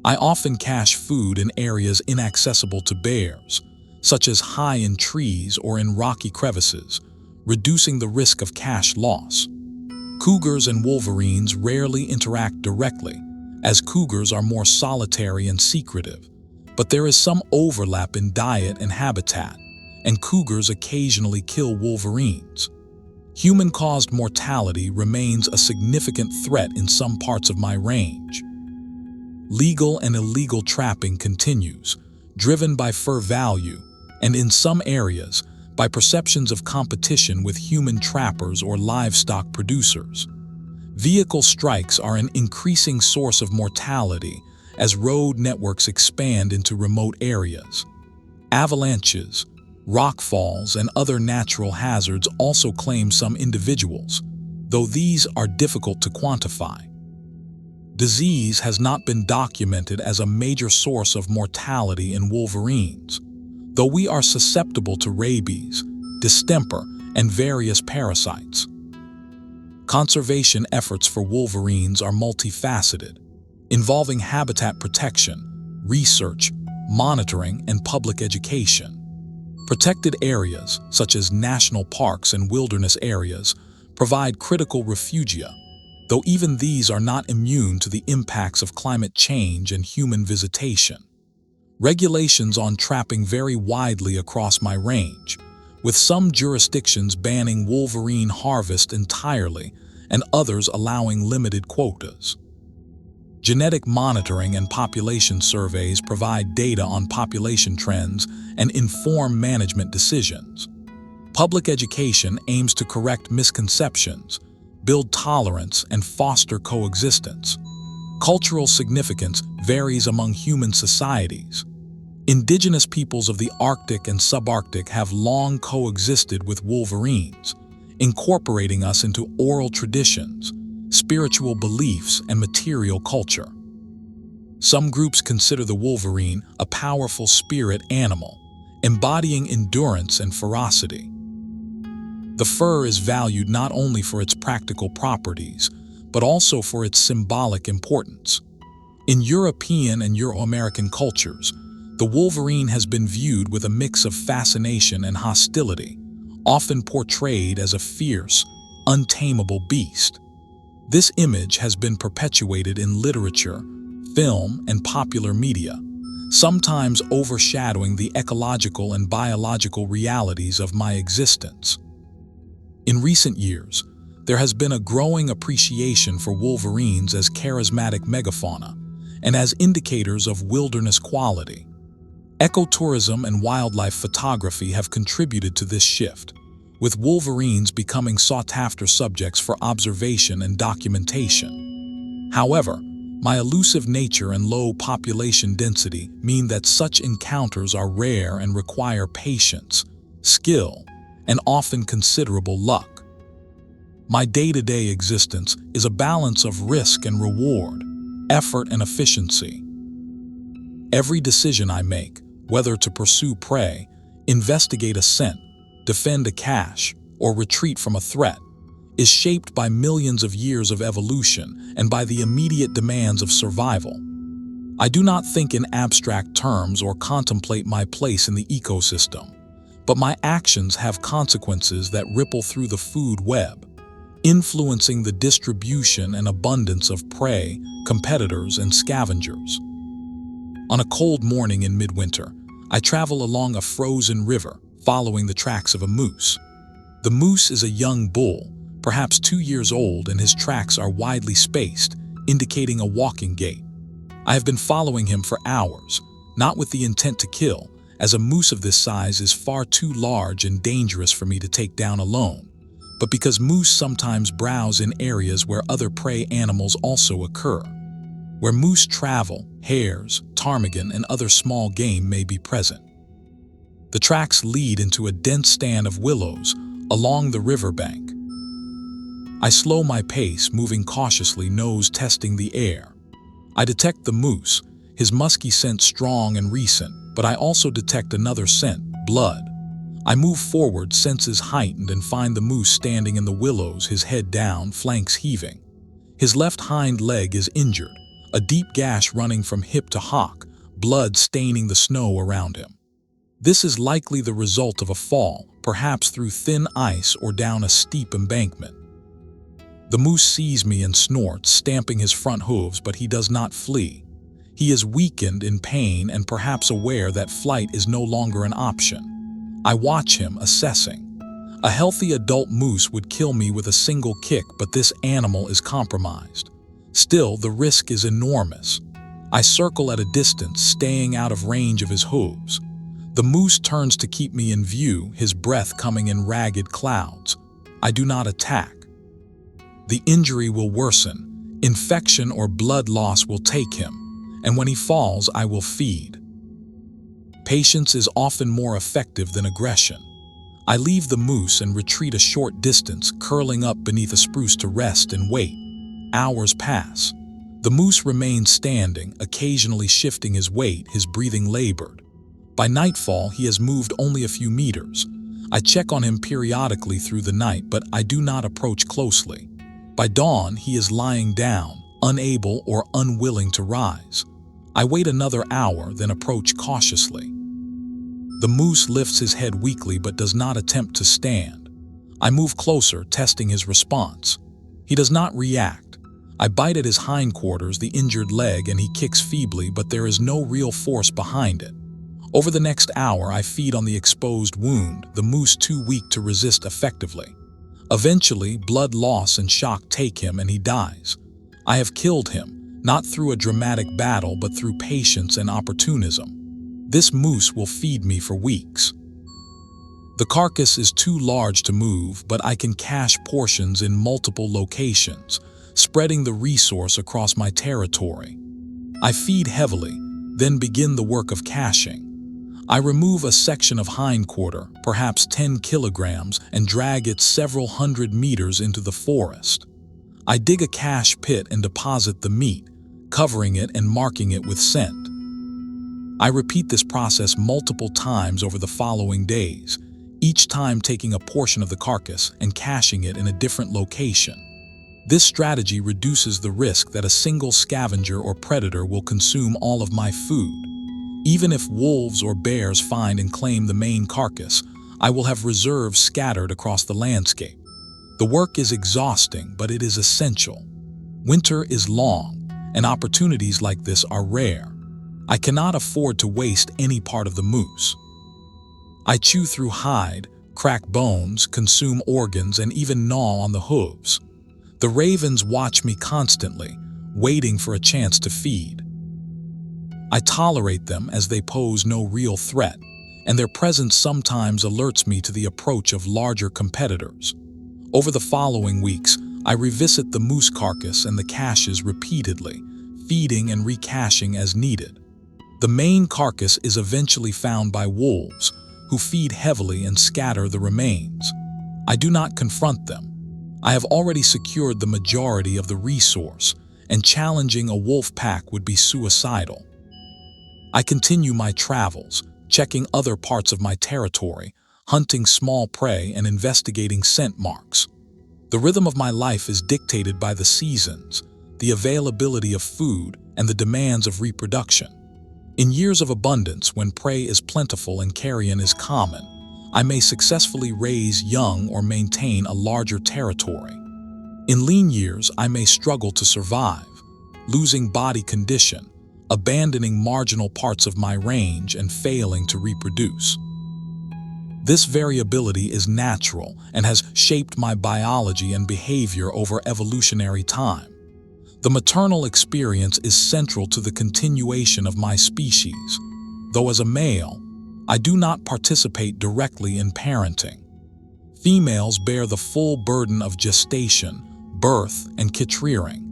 I often cache food in areas inaccessible to bears, such as high in trees or in rocky crevices, reducing the risk of cache loss. Cougars and wolverines rarely interact directly, as cougars are more solitary and secretive, but there is some overlap in diet and habitat, and cougars occasionally kill wolverines. Human-caused mortality remains a significant threat in some parts of my range. Legal and illegal trapping continues, driven by fur value, and in some areas, by perceptions of competition with human trappers or livestock producers. Vehicle strikes are an increasing source of mortality as road networks expand into remote areas. Avalanches, rockfalls, and other natural hazards also claim some individuals, though these are difficult to quantify. Disease has not been documented as a major source of mortality in wolverines, though we are susceptible to rabies, distemper, and various parasites. Conservation efforts for wolverines are multifaceted, involving habitat protection, research, monitoring, and public education. Protected areas, such as national parks and wilderness areas, provide critical refugia, though even these are not immune to the impacts of climate change and human visitation. Regulations on trapping vary widely across my range, with some jurisdictions banning wolverine harvest entirely and others allowing limited quotas. Genetic monitoring and population surveys provide data on population trends and inform management decisions. Public education aims to correct misconceptions, build tolerance, and foster coexistence. Cultural significance varies among human societies. Indigenous peoples of the Arctic and subarctic have long coexisted with wolverines, incorporating us into oral traditions, spiritual beliefs, and material culture. Some groups consider the wolverine a powerful spirit animal, embodying endurance and ferocity. The fur is valued not only for its practical properties, but also for its symbolic importance. In European and Euro-American cultures, the wolverine has been viewed with a mix of fascination and hostility, often portrayed as a fierce, untamable beast. This image has been perpetuated in literature, film, and popular media, sometimes overshadowing the ecological and biological realities of my existence. In recent years, there has been a growing appreciation for wolverines as charismatic megafauna and as indicators of wilderness quality. Ecotourism and wildlife photography have contributed to this shift, with wolverines becoming sought-after subjects for observation and documentation. However, my elusive nature and low population density mean that such encounters are rare and require patience, skill, and often considerable luck. My day-to-day existence is a balance of risk and reward, effort and efficiency. Every decision I make, whether to pursue prey, investigate a scent, defend a cache, or retreat from a threat, is shaped by millions of years of evolution and by the immediate demands of survival. I do not think in abstract terms or contemplate my place in the ecosystem, but my actions have consequences that ripple through the food web, influencing the distribution and abundance of prey, competitors, and scavengers. On a cold morning in midwinter, I travel along a frozen river, following the tracks of a moose. The moose is a young bull, perhaps 2 years old, and his tracks are widely spaced, indicating a walking gait. I have been following him for hours, not with the intent to kill, as a moose of this size is far too large and dangerous for me to take down alone, but because moose sometimes browse in areas where other prey animals also occur. Where moose travel, hares, ptarmigan, and other small game may be present. The tracks lead into a dense stand of willows along the riverbank. I slow my pace, moving cautiously, nose testing the air. I detect the moose, his musky scent strong and recent, but I also detect another scent, blood. I move forward, senses heightened, and find the moose standing in the willows, his head down, flanks heaving. His left hind leg is injured, a deep gash running from hip to hock, blood staining the snow around him. This is likely the result of a fall, perhaps through thin ice or down a steep embankment. The moose sees me and snorts, stamping his front hooves, but he does not flee. He is weakened, in pain, and perhaps aware that flight is no longer an option. I watch him, assessing. A healthy adult moose would kill me with a single kick, but this animal is compromised. Still, the risk is enormous. I circle at a distance, staying out of range of his hooves. The moose turns to keep me in view, his breath coming in ragged clouds. I do not attack. The injury will worsen, infection or blood loss will take him, and when he falls, I will feed. Patience is often more effective than aggression. I leave the moose and retreat a short distance, curling up beneath a spruce to rest and wait. Hours pass. The moose remains standing, occasionally shifting his weight, his breathing labored. By nightfall, he has moved only a few meters. I check on him periodically through the night, but I do not approach closely. By dawn, he is lying down, unable or unwilling to rise. I wait another hour, then approach cautiously. The moose lifts his head weakly but does not attempt to stand. I move closer, testing his response. He does not react. I bite at his hindquarters, the injured leg, and he kicks feebly, but there is no real force behind it. Over the next hour, I feed on the exposed wound, the moose too weak to resist effectively. Eventually, blood loss and shock take him and he dies. I have killed him, not through a dramatic battle, but through patience and opportunism. This moose will feed me for weeks. The carcass is too large to move, but I can cache portions in multiple locations, spreading the resource across my territory. I feed heavily, then begin the work of caching. I remove a section of hindquarter, perhaps 10 kilograms, and drag it several hundred meters into the forest. I dig a cache pit and deposit the meat, covering it and marking it with scent. I repeat this process multiple times over the following days, each time taking a portion of the carcass and caching it in a different location. This strategy reduces the risk that a single scavenger or predator will consume all of my food. Even if wolves or bears find and claim the main carcass, I will have reserves scattered across the landscape. The work is exhausting, but it is essential. Winter is long, and opportunities like this are rare. I cannot afford to waste any part of the moose. I chew through hide, crack bones, consume organs, and even gnaw on the hooves. The ravens watch me constantly, waiting for a chance to feed. I tolerate them as they pose no real threat, and their presence sometimes alerts me to the approach of larger competitors. Over the following weeks, I revisit the moose carcass and the caches repeatedly, feeding and recaching as needed. The main carcass is eventually found by wolves, who feed heavily and scatter the remains. I do not confront them. I have already secured the majority of the resource, and challenging a wolf pack would be suicidal. I continue my travels, checking other parts of my territory, hunting small prey and investigating scent marks. The rhythm of my life is dictated by the seasons, the availability of food, and the demands of reproduction. In years of abundance, when prey is plentiful and carrion is common, I may successfully raise young or maintain a larger territory. In lean years, I may struggle to survive, losing body condition, abandoning marginal parts of my range, and failing to reproduce. This variability is natural and has shaped my biology and behavior over evolutionary time. The maternal experience is central to the continuation of my species, though as a male, I do not participate directly in parenting. Females bear the full burden of gestation, birth, and kit-rearing,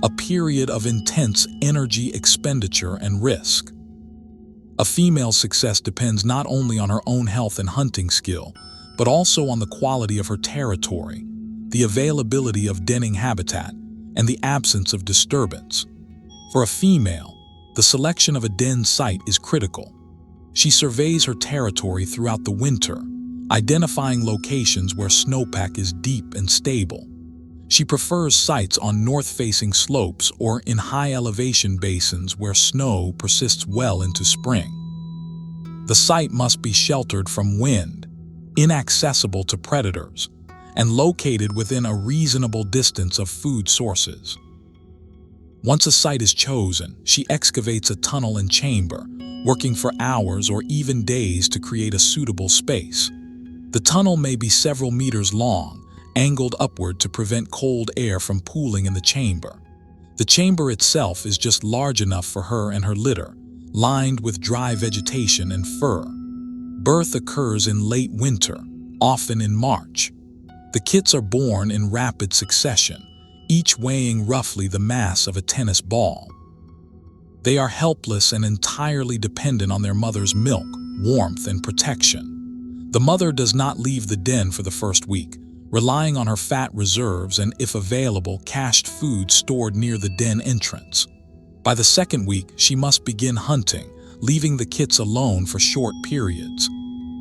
a period of intense energy expenditure and risk. A female's success depends not only on her own health and hunting skill, but also on the quality of her territory, the availability of denning habitat, and the absence of disturbance. For a female, the selection of a den site is critical. She surveys her territory throughout the winter, identifying locations where snowpack is deep and stable. She prefers sites on north-facing slopes or in high-elevation basins where snow persists well into spring. The site must be sheltered from wind, inaccessible to predators, and located within a reasonable distance of food sources. Once a site is chosen, she excavates a tunnel and chamber, working for hours or even days to create a suitable space. The tunnel may be several meters long, angled upward to prevent cold air from pooling in the chamber. The chamber itself is just large enough for her and her litter, lined with dry vegetation and fur. Birth occurs in late winter, often in March. The kits are born in rapid succession, each weighing roughly the mass of a tennis ball. They are helpless and entirely dependent on their mother's milk, warmth, and protection. The mother does not leave the den for the first week, relying on her fat reserves and, if available, cached food stored near the den entrance. By the second week, she must begin hunting, leaving the kits alone for short periods.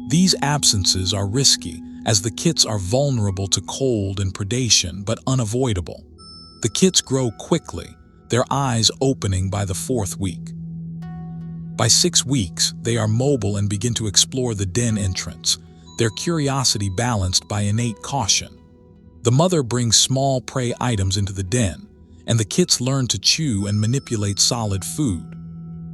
These absences are risky, as the kits are vulnerable to cold and predation, but unavoidable. The kits grow quickly, their eyes opening by the fourth week. By 6 weeks, they are mobile and begin to explore the den entrance, their curiosity balanced by innate caution. The mother brings small prey items into the den, and the kits learn to chew and manipulate solid food.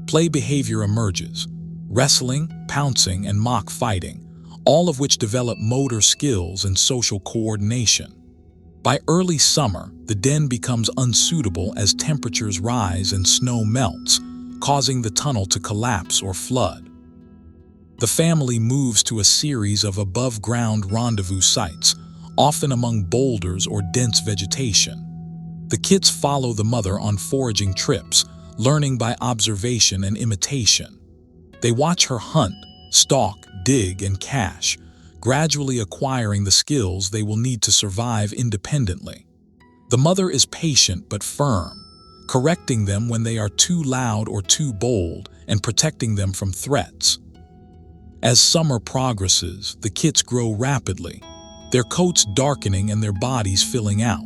Play behavior emerges: wrestling, pouncing, and mock fighting, all of which develop motor skills and social coordination. By early summer, the den becomes unsuitable as temperatures rise and snow melts, causing the tunnel to collapse or flood. The family moves to a series of above-ground rendezvous sites, often among boulders or dense vegetation. The kits follow the mother on foraging trips, learning by observation and imitation. They watch her hunt, stalk, dig, and cache, gradually acquiring the skills they will need to survive independently. The mother is patient but firm, correcting them when they are too loud or too bold and protecting them from threats. As summer progresses, the kits grow rapidly, their coats darkening and their bodies filling out.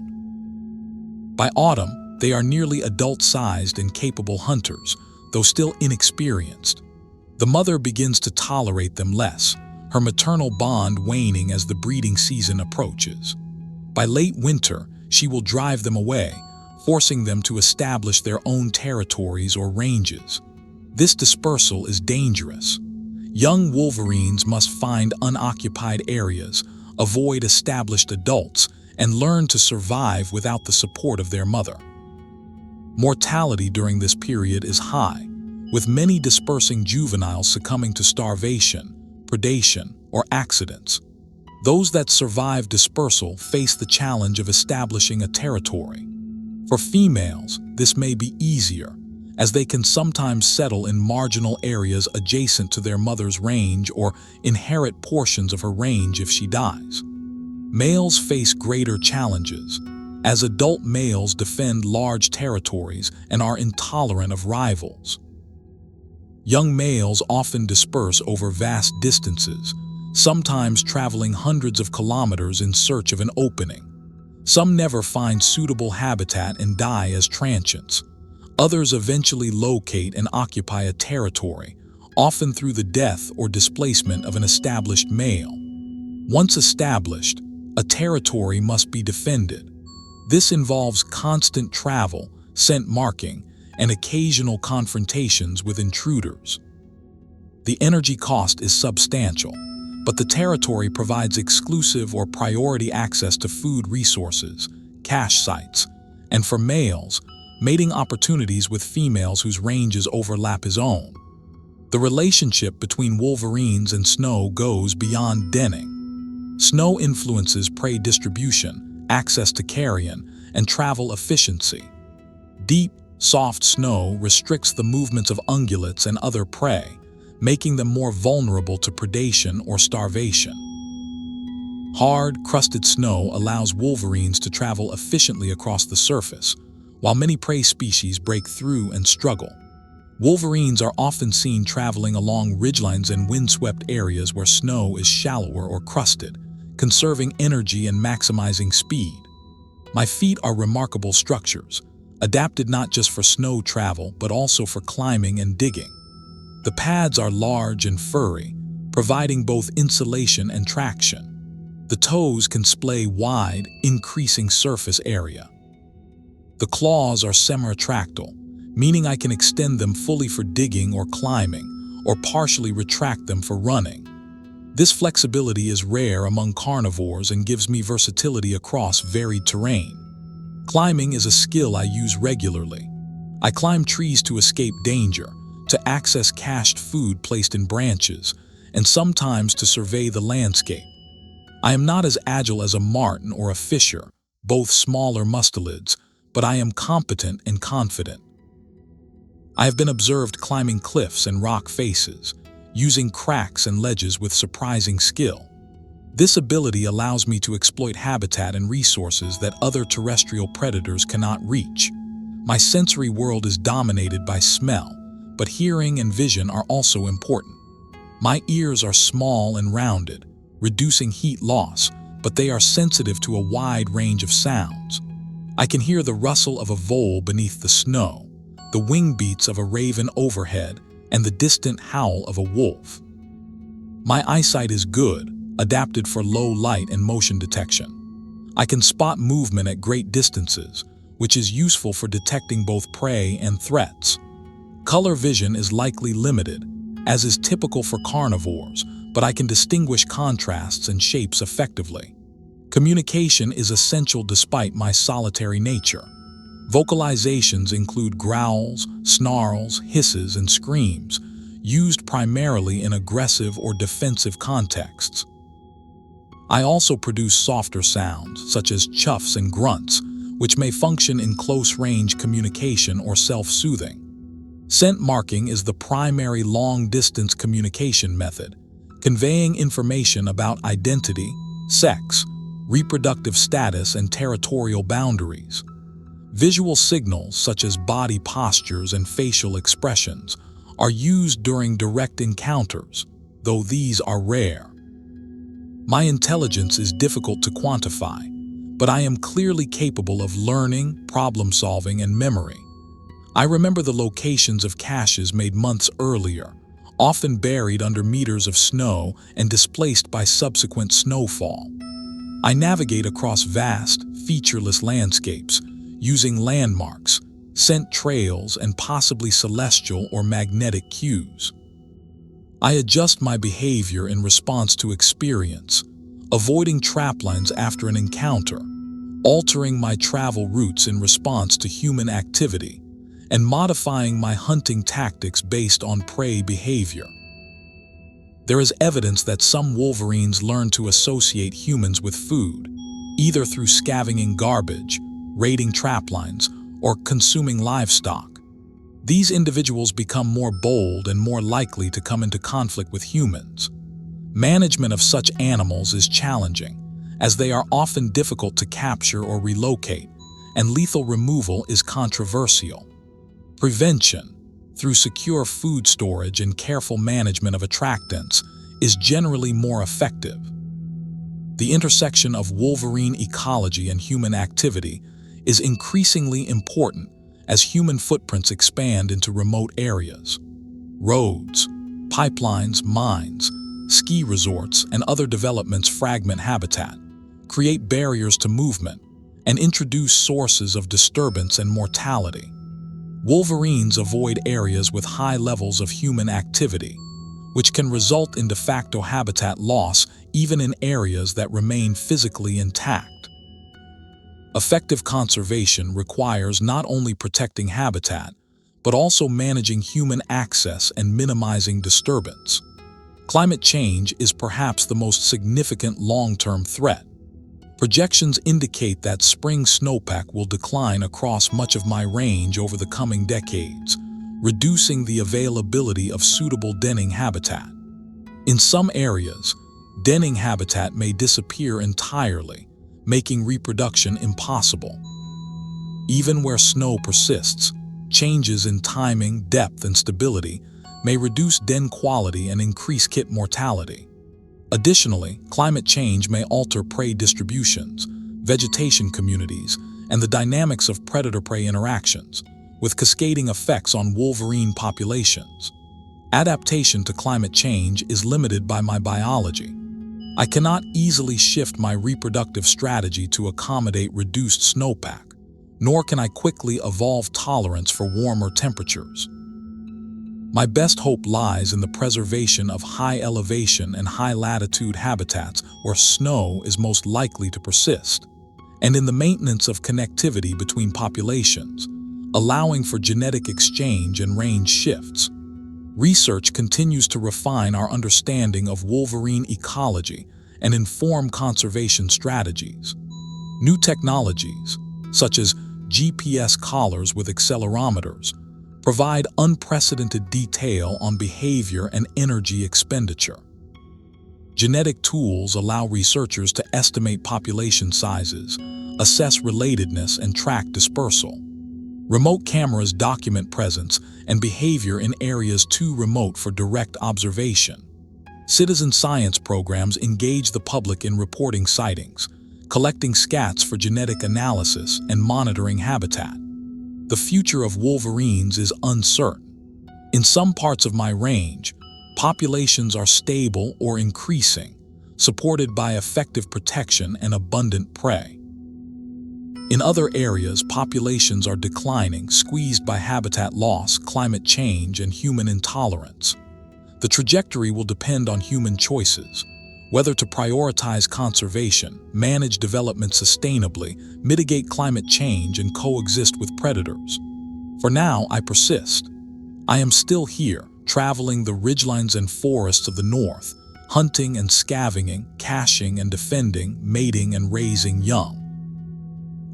By autumn, they are nearly adult-sized and capable hunters, though still inexperienced. The mother begins to tolerate them less, her maternal bond waning as the breeding season approaches. By late winter, she will drive them away, forcing them to establish their own territories or ranges. This dispersal is dangerous. Young Wolverines must find unoccupied areas, avoid established adults, and learn to survive without the support of their mother. Mortality during this period is high, with many dispersing juveniles succumbing to starvation, predation, or accidents. Those that survive dispersal face the challenge of establishing a territory. For females, this may be easier, as they can sometimes settle in marginal areas adjacent to their mother's range or inherit portions of her range if she dies. Males face greater challenges, as adult males defend large territories and are intolerant of rivals. Young males often disperse over vast distances, sometimes traveling hundreds of kilometers in search of an opening. Some never find suitable habitat and die as transients. Others eventually locate and occupy a territory, often through the death or displacement of an established male. Once established, a territory must be defended. This involves constant travel, scent marking, and occasional confrontations with intruders. The energy cost is substantial, but the territory provides exclusive or priority access to food resources, cache sites, and for males, mating opportunities with females whose ranges overlap his own. The relationship between Wolverines and snow goes beyond denning. Snow influences prey distribution, access to carrion, and travel efficiency. Deep, soft snow restricts the movements of ungulates and other prey, making them more vulnerable to predation or starvation. Hard, crusted snow allows wolverines to travel efficiently across the surface, while many prey species break through and struggle. Wolverines are often seen traveling along ridgelines and windswept areas where snow is shallower or crusted, conserving energy and maximizing speed. My feet are remarkable structures, adapted not just for snow travel but also for climbing and digging. The pads are large and furry, providing both insulation and traction. The toes can splay wide, increasing surface area. The claws are semi-retractile, meaning I can extend them fully for digging or climbing, or partially retract them for running. This flexibility is rare among carnivores and gives me versatility across varied terrain. Climbing is a skill I use regularly. I climb trees to escape danger, to access cached food placed in branches, and sometimes to survey the landscape. I am not as agile as a marten or a fisher, both smaller mustelids, but I am competent and confident. I have been observed climbing cliffs and rock faces, using cracks and ledges with surprising skill. This ability allows me to exploit habitat and resources that other terrestrial predators cannot reach. My sensory world is dominated by smell, but hearing and vision are also important. My ears are small and rounded, reducing heat loss, but they are sensitive to a wide range of sounds. I can hear the rustle of a vole beneath the snow, the wing beats of a raven overhead, and the distant howl of a wolf. My eyesight is good, adapted for low light and motion detection. I can spot movement at great distances, which is useful for detecting both prey and threats. Color vision is likely limited, as is typical for carnivores, but I can distinguish contrasts and shapes effectively. Communication is essential despite my solitary nature. Vocalizations include growls, snarls, hisses, and screams, used primarily in aggressive or defensive contexts. I also produce softer sounds, such as chuffs and grunts, which may function in close-range communication or self-soothing. Scent marking is the primary long-distance communication method, conveying information about identity, sex, reproductive status, and territorial boundaries. Visual signals such as body postures and facial expressions are used during direct encounters, though these are rare. My intelligence is difficult to quantify, but I am clearly capable of learning, problem-solving, and memory. I remember the locations of caches made months earlier, often buried under meters of snow and displaced by subsequent snowfall. I navigate across vast, featureless landscapes, using landmarks, scent trails, and possibly celestial or magnetic cues. I adjust my behavior in response to experience, avoiding traplines after an encounter, altering my travel routes in response to human activity, and modifying my hunting tactics based on prey behavior. There is evidence that some wolverines learn to associate humans with food, either through scavenging garbage, raiding traplines, or consuming livestock. These individuals become more bold and more likely to come into conflict with humans. Management of such animals is challenging, as they are often difficult to capture or relocate, and lethal removal is controversial. Prevention, through secure food storage and careful management of attractants, is generally more effective. The intersection of wolverine ecology and human activity is increasingly important as human footprints expand into remote areas. Roads, pipelines, mines, ski resorts, and other developments fragment habitat, create barriers to movement, and introduce sources of disturbance and mortality. Wolverines avoid areas with high levels of human activity, which can result in de facto habitat loss even in areas that remain physically intact. Effective conservation requires not only protecting habitat, but also managing human access and minimizing disturbance. Climate change is perhaps the most significant long-term threat. Projections indicate that spring snowpack will decline across much of my range over the coming decades, reducing the availability of suitable denning habitat. In some areas, denning habitat may disappear entirely, making reproduction impossible. Even where snow persists, changes in timing, depth, and stability may reduce den quality and increase kit mortality. Additionally, climate change may alter prey distributions, vegetation communities, and the dynamics of predator-prey interactions, with cascading effects on wolverine populations. Adaptation to climate change is limited by my biology. I cannot easily shift my reproductive strategy to accommodate reduced snowpack, nor can I quickly evolve tolerance for warmer temperatures. My best hope lies in the preservation of high elevation and high latitude habitats where snow is most likely to persist, and in the maintenance of connectivity between populations, allowing for genetic exchange and range shifts. Research continues to refine our understanding of wolverine ecology and inform conservation strategies. New technologies, such as GPS collars with accelerometers, provide unprecedented detail on behavior and energy expenditure. Genetic tools allow researchers to estimate population sizes, assess relatedness, and track dispersal. Remote cameras document presence and behavior in areas too remote for direct observation. Citizen science programs engage the public in reporting sightings, collecting scats for genetic analysis, and monitoring habitat. The future of wolverines is uncertain. In some parts of my range, populations are stable or increasing, supported by effective protection and abundant prey. In other areas, populations are declining, squeezed by habitat loss, climate change, and human intolerance. The trajectory will depend on human choices, whether to prioritize conservation, manage development sustainably, mitigate climate change, and coexist with predators. For now, I persist. I am still here, traveling the ridgelines and forests of the north, hunting and scavenging, caching and defending, mating and raising young.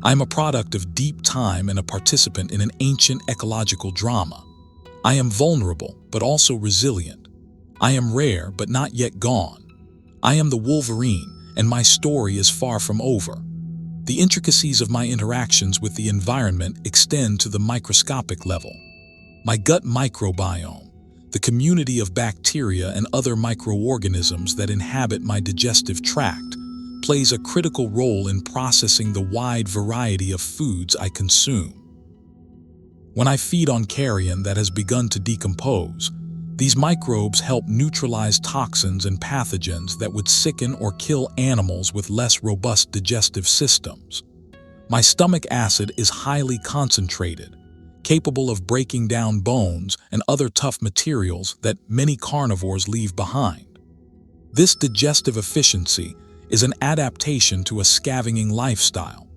I am a product of deep time and a participant in an ancient ecological drama. I am vulnerable, but also resilient. I am rare, but not yet gone. I am the Wolverine, and my story is far from over. The intricacies of my interactions with the environment extend to the microscopic level. My gut microbiome, the community of bacteria and other microorganisms that inhabit my digestive tract, plays a critical role in processing the wide variety of foods I consume. When I feed on carrion that has begun to decompose, these microbes help neutralize toxins and pathogens that would sicken or kill animals with less robust digestive systems. My stomach acid is highly concentrated, capable of breaking down bones and other tough materials that many carnivores leave behind. This digestive efficiency is an adaptation to a scavenging lifestyle,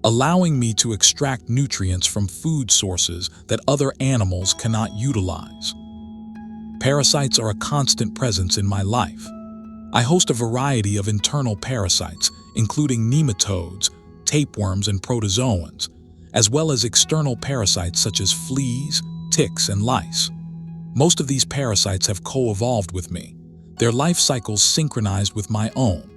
allowing me to extract nutrients from food sources that other animals cannot utilize. Parasites are a constant presence in my life. I host a variety of internal parasites, including nematodes, tapeworms, and protozoans, as well as external parasites such as fleas, ticks, and lice. Most of these parasites have co-evolved with me, their life cycles synchronized with my own.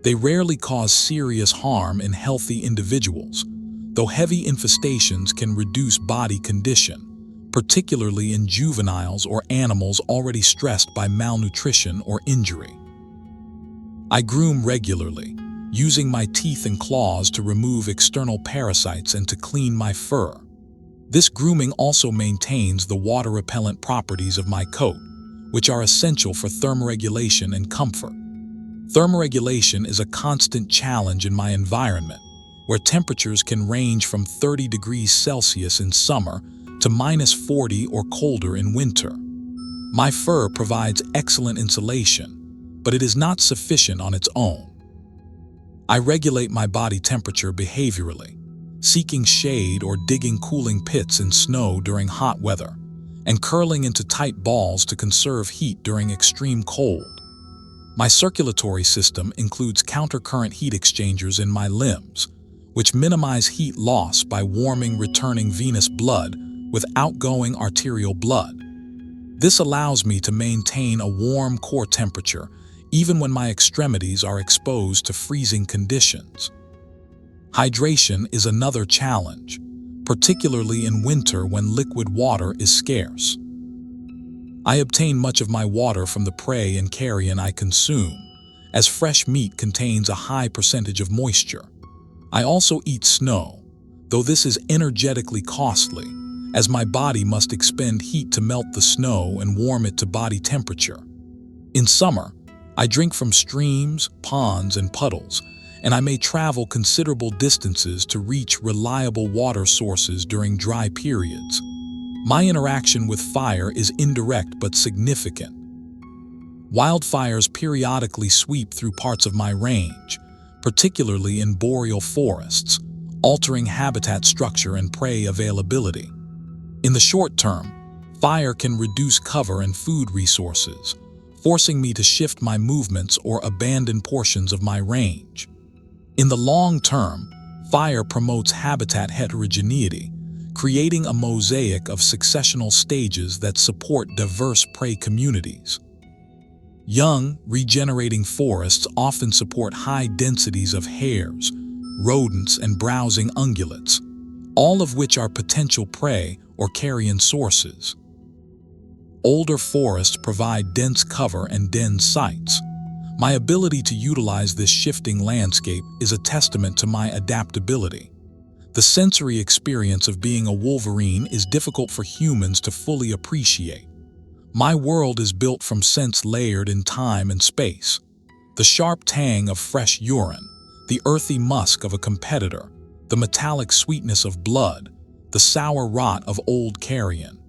They rarely cause serious harm in healthy individuals, though heavy infestations can reduce body condition, particularly in juveniles or animals already stressed by malnutrition or injury. I groom regularly, using my teeth and claws to remove external parasites and to clean my fur. This grooming also maintains the water-repellent properties of my coat, which are essential for thermoregulation and comfort. Thermoregulation is a constant challenge in my environment, where temperatures can range from 30 degrees Celsius in summer to -40 or colder in winter. My fur provides excellent insulation, but it is not sufficient on its own. I regulate my body temperature behaviorally, seeking shade or digging cooling pits in snow during hot weather, and curling into tight balls to conserve heat during extreme cold. My circulatory system includes countercurrent heat exchangers in my limbs, which minimize heat loss by warming returning venous blood with outgoing arterial blood. This allows me to maintain a warm core temperature even when my extremities are exposed to freezing conditions. Hydration is another challenge, particularly in winter when liquid water is scarce. I obtain much of my water from the prey and carrion I consume, as fresh meat contains a high percentage of moisture. I also eat snow, though this is energetically costly, as my body must expend heat to melt the snow and warm it to body temperature. In summer, I drink from streams, ponds, and puddles, and I may travel considerable distances to reach reliable water sources during dry periods. My interaction with fire is indirect but significant. Wildfires periodically sweep through parts of my range, particularly in boreal forests, altering habitat structure and prey availability. In the short term, fire can reduce cover and food resources, forcing me to shift my movements or abandon portions of my range. In the long term, fire promotes habitat heterogeneity, creating a mosaic of successional stages that support diverse prey communities. Young, regenerating forests often support high densities of hares, rodents, and browsing ungulates, all of which are potential prey or carrion sources. Older forests provide dense cover and den sites. My ability to utilize this shifting landscape is a testament to my adaptability. The sensory experience of being a wolverine is difficult for humans to fully appreciate. My world is built from scents layered in time and space. The sharp tang of fresh urine, the earthy musk of a competitor, the metallic sweetness of blood, the sour rot of old carrion.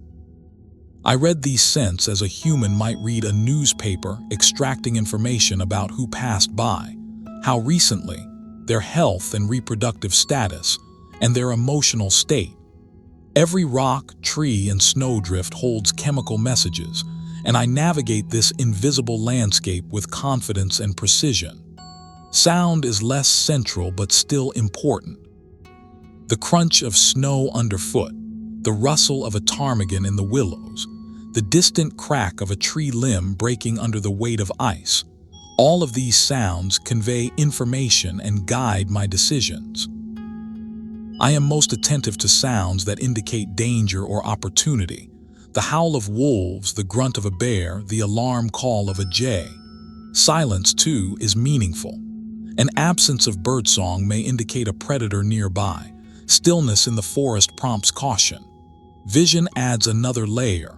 I read these scents as a human might read a newspaper extracting information about who passed by, how recently, their health and reproductive status, and their emotional state. Every rock, tree, and snowdrift holds chemical messages, and I navigate this invisible landscape with confidence and precision. Sound is less central but still important. The crunch of snow underfoot, the rustle of a ptarmigan in the willows, the distant crack of a tree limb breaking under the weight of ice. All of these sounds convey information and guide my decisions. I am most attentive to sounds that indicate danger or opportunity. The howl of wolves, the grunt of a bear, the alarm call of a jay. Silence, too, is meaningful. An absence of birdsong may indicate a predator nearby. Stillness in the forest prompts caution. Vision adds another layer.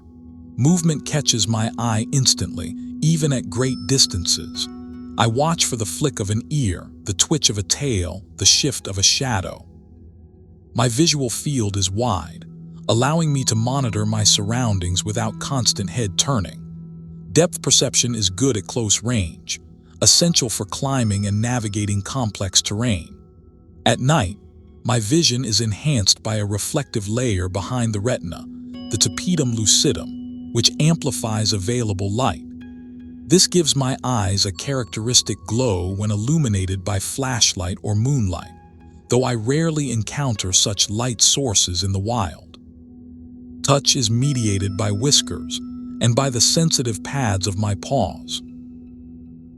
Movement catches my eye instantly, even at great distances. I watch for the flick of an ear, the twitch of a tail, the shift of a shadow. My visual field is wide, allowing me to monitor my surroundings without constant head turning. Depth perception is good at close range, essential for climbing and navigating complex terrain. At night, my vision is enhanced by a reflective layer behind the retina, the tapetum lucidum, which amplifies available light. This gives my eyes a characteristic glow when illuminated by flashlight or moonlight, though I rarely encounter such light sources in the wild. Touch is mediated by whiskers and by the sensitive pads of my paws.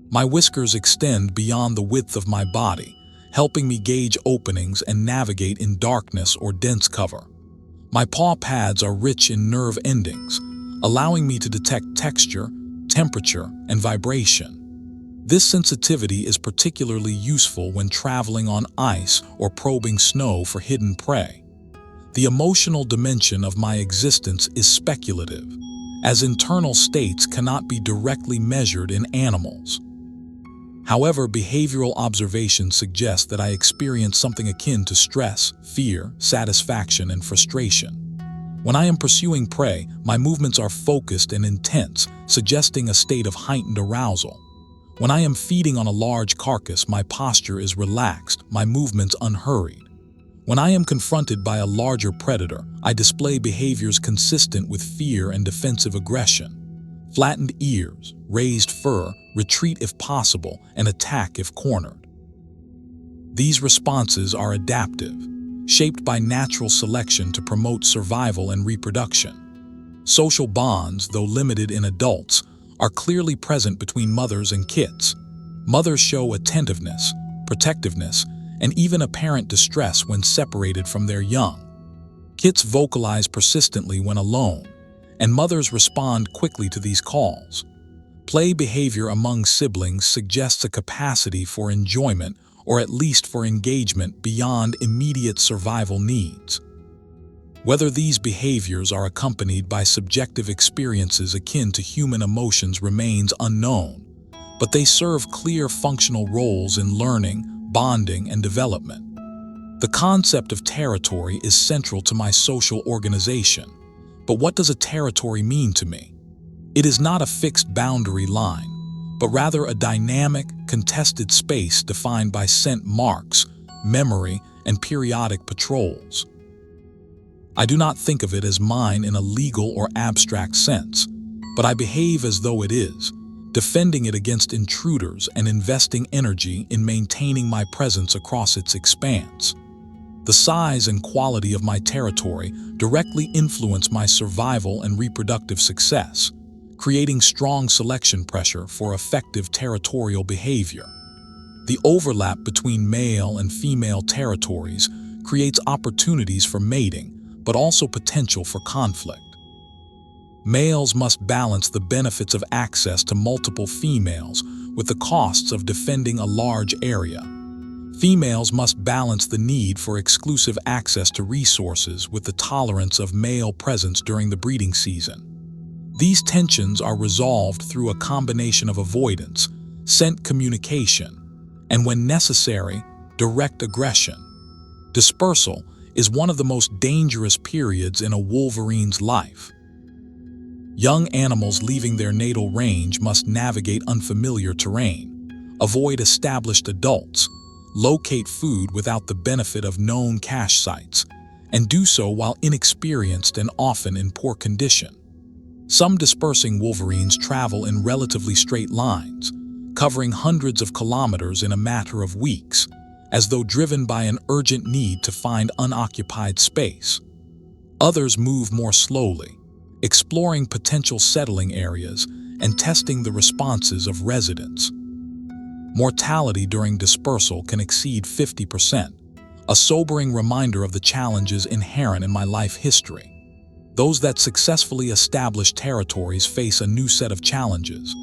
My whiskers extend beyond the width of my body, helping me gauge openings and navigate in darkness or dense cover. My paw pads are rich in nerve endings, allowing me to detect texture, temperature, and vibration. This sensitivity is particularly useful when traveling on ice or probing snow for hidden prey. The emotional dimension of my existence is speculative, as internal states cannot be directly measured in animals. However, behavioral observations suggest that I experience something akin to stress, fear, satisfaction, and frustration. When I am pursuing prey, my movements are focused and intense, suggesting a state of heightened arousal. When I am feeding on a large carcass, my posture is relaxed, my movements unhurried. When I am confronted by a larger predator, I display behaviors consistent with fear and defensive aggression. Flattened ears, raised fur, retreat if possible, and attack if cornered. These responses are adaptive, shaped by natural selection to promote survival and reproduction. Social bonds, though limited in adults, are clearly present between mothers and kits. Mothers show attentiveness, protectiveness, and even apparent distress when separated from their young. Kits vocalize persistently when alone, and mothers respond quickly to these calls. Play behavior among siblings suggests a capacity for enjoyment or at least for engagement beyond immediate survival needs. Whether these behaviors are accompanied by subjective experiences akin to human emotions remains unknown, but they serve clear functional roles in learning, bonding, and development. The concept of territory is central to my social organization. But what does a territory mean to me? It is not a fixed boundary line, but rather a dynamic, contested space defined by scent marks, memory, and periodic patrols. I do not think of it as mine in a legal or abstract sense, but I behave as though it is, defending it against intruders and investing energy in maintaining my presence across its expanse. The size and quality of my territory directly influence my survival and reproductive success, creating strong selection pressure for effective territorial behavior. The overlap between male and female territories creates opportunities for mating, but also potential for conflict. Males must balance the benefits of access to multiple females with the costs of defending a large area. Females must balance the need for exclusive access to resources with the tolerance of male presence during the breeding season. These tensions are resolved through a combination of avoidance, scent communication, and when necessary, direct aggression. Dispersal is one of the most dangerous periods in a wolverine's life. Young animals leaving their natal range must navigate unfamiliar terrain, avoid established adults, locate food without the benefit of known cache sites, and do so while inexperienced and often in poor condition. Some dispersing wolverines travel in relatively straight lines, covering hundreds of kilometers in a matter of weeks, as though driven by an urgent need to find unoccupied space. Others move more slowly, exploring potential settling areas and testing the responses of residents. Mortality during dispersal can exceed 50%, a sobering reminder of the challenges inherent in my life history. Those that successfully establish territories face a new set of challenges: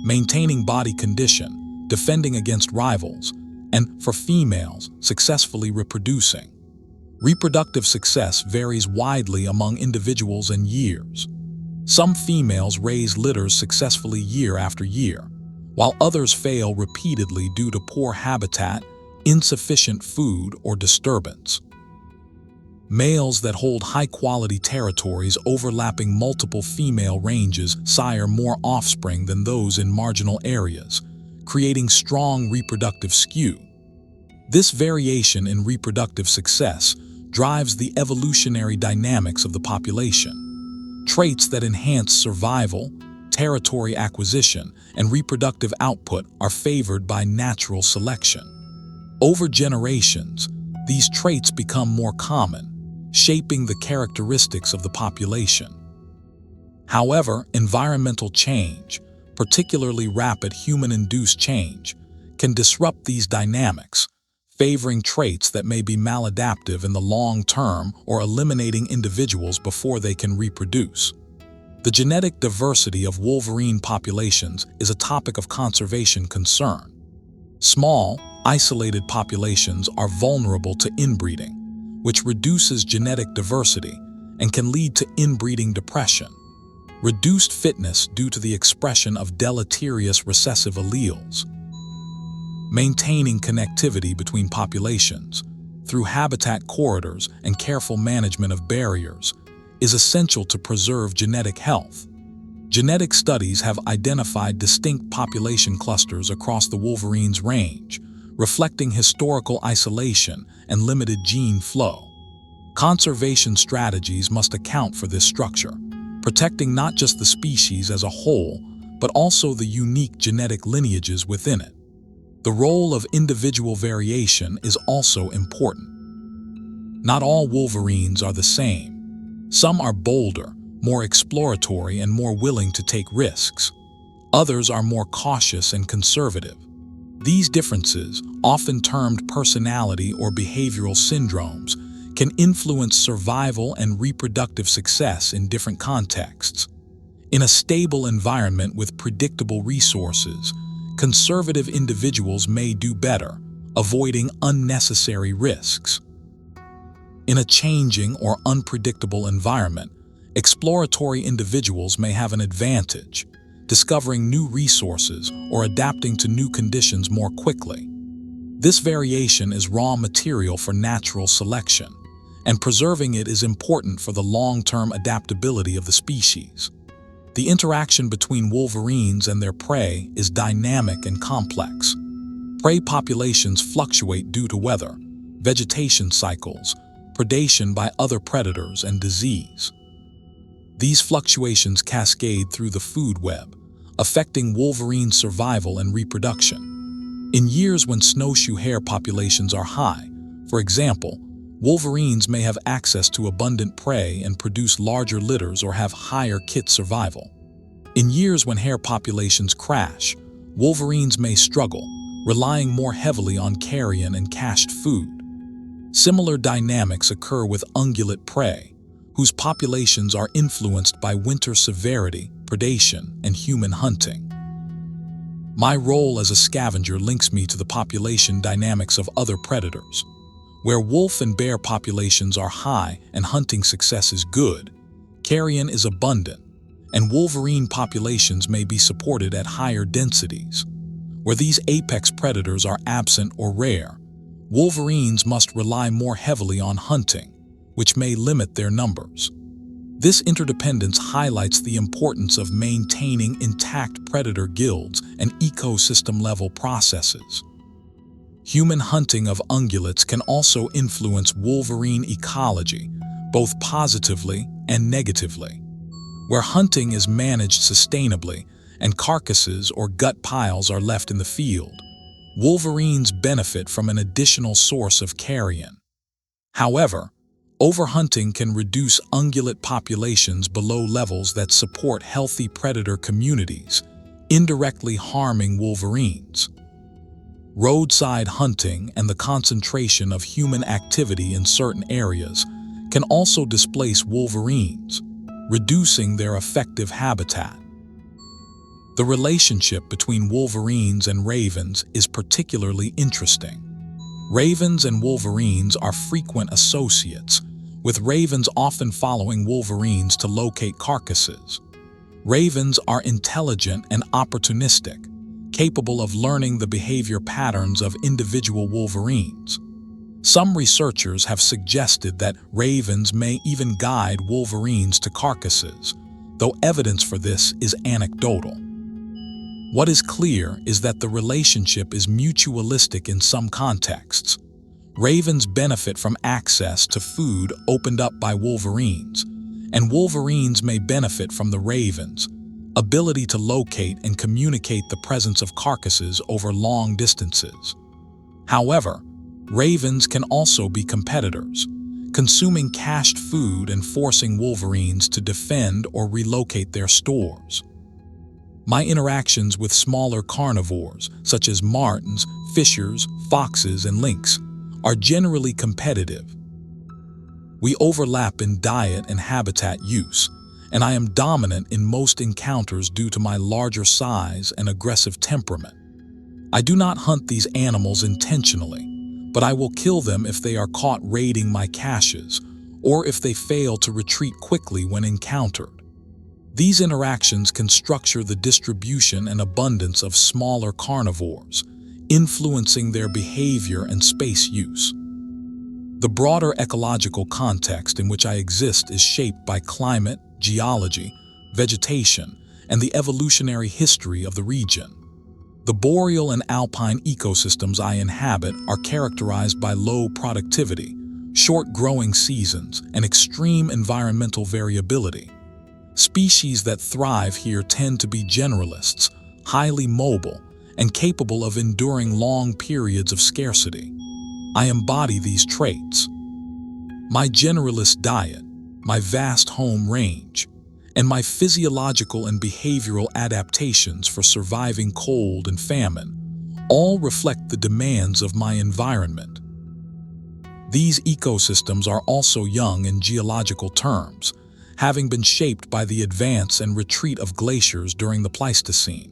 maintaining body condition, defending against rivals, and, for females, successfully reproducing. Reproductive success varies widely among individuals and years. Some females raise litters successfully year after year, while others fail repeatedly due to poor habitat, insufficient food, or disturbance. Males that hold high-quality territories overlapping multiple female ranges sire more offspring than those in marginal areas, creating strong reproductive skew. This variation in reproductive success drives the evolutionary dynamics of the population. Traits that enhance survival, territory acquisition, and reproductive output are favored by natural selection. Over generations, these traits become more common, shaping the characteristics of the population. However, environmental change, particularly rapid human-induced change, can disrupt these dynamics, favoring traits that may be maladaptive in the long term or eliminating individuals before they can reproduce. The genetic diversity of wolverine populations is a topic of conservation concern. Small, isolated populations are vulnerable to inbreeding, which reduces genetic diversity and can lead to inbreeding depression. reduced fitness due to the expression of deleterious recessive alleles. Maintaining connectivity between populations through habitat corridors and careful management of barriers is essential to preserve genetic health. Genetic studies have identified distinct population clusters across the Wolverines range, reflecting historical isolation and limited gene flow. Conservation strategies must account for this structure, protecting not just the species as a whole, but also the unique genetic lineages within it. The role of individual variation is also important. Not all Wolverines are the same. Some are bolder, more exploratory, and more willing to take risks. Others are more cautious and conservative. These differences, often termed personality or behavioral syndromes, can influence survival and reproductive success in different contexts. In a stable environment with predictable resources, conservative individuals may do better, avoiding unnecessary risks. In a changing or unpredictable environment, exploratory individuals may have an advantage, discovering new resources or adapting to new conditions more quickly. This variation is raw material for natural selection, and preserving it is important for the long-term adaptability of the species. The interaction between Wolverines and their prey is dynamic and complex. Prey populations fluctuate due to weather, vegetation cycles, predation by other predators, and disease. These fluctuations cascade through the food web, affecting Wolverine survival and reproduction. In years when snowshoe hare populations are high, for example, Wolverines may have access to abundant prey and produce larger litters or have higher kit survival. In years when hare populations crash, Wolverines may struggle, relying more heavily on carrion and cached food. Similar dynamics occur with ungulate prey, whose populations are influenced by winter severity, predation, and human hunting. My role as a scavenger links me to the population dynamics of other predators. Where wolf and bear populations are high and hunting success is good, carrion is abundant, and Wolverine populations may be supported at higher densities. Where these apex predators are absent or rare, Wolverines must rely more heavily on hunting, which may limit their numbers. This interdependence highlights the importance of maintaining intact predator guilds and ecosystem-level processes. Human hunting of ungulates can also influence Wolverine ecology, both positively and negatively. Where hunting is managed sustainably and carcasses or gut piles are left in the field, Wolverines benefit from an additional source of carrion. However, overhunting can reduce ungulate populations below levels that support healthy predator communities, indirectly harming Wolverines. Roadside hunting and the concentration of human activity in certain areas can also displace Wolverines, reducing their effective habitat. The relationship between Wolverines and ravens is particularly interesting. Ravens and Wolverines are frequent associates, with ravens often following Wolverines to locate carcasses. Ravens are intelligent and opportunistic, capable of learning the behavior patterns of individual Wolverines. Some researchers have suggested that ravens may even guide Wolverines to carcasses, though evidence for this is anecdotal. What is clear is that the relationship is mutualistic in some contexts. Ravens benefit from access to food opened up by Wolverines, and Wolverines may benefit from the ravens' ability to locate and communicate the presence of carcasses over long distances. However, ravens can also be competitors, consuming cached food and forcing Wolverines to defend or relocate their stores. My interactions with smaller carnivores, such as martens, fishers, foxes, and lynx, are generally competitive. We overlap in diet and habitat use, and I am dominant in most encounters due to my larger size and aggressive temperament. I do not hunt these animals intentionally, but I will kill them if they are caught raiding my caches, or if they fail to retreat quickly when encountered. These interactions can structure the distribution and abundance of smaller carnivores, influencing their behavior and space use. The broader ecological context in which I exist is shaped by climate, geology, vegetation, and the evolutionary history of the region. The boreal and alpine ecosystems I inhabit are characterized by low productivity, short growing seasons, and extreme environmental variability. Species that thrive here tend to be generalists, highly mobile, and capable of enduring long periods of scarcity. I embody these traits. My generalist diet, my vast home range, and my physiological and behavioral adaptations for surviving cold and famine all reflect the demands of my environment. These ecosystems are also young in geological terms, having been shaped by the advance and retreat of glaciers during the Pleistocene.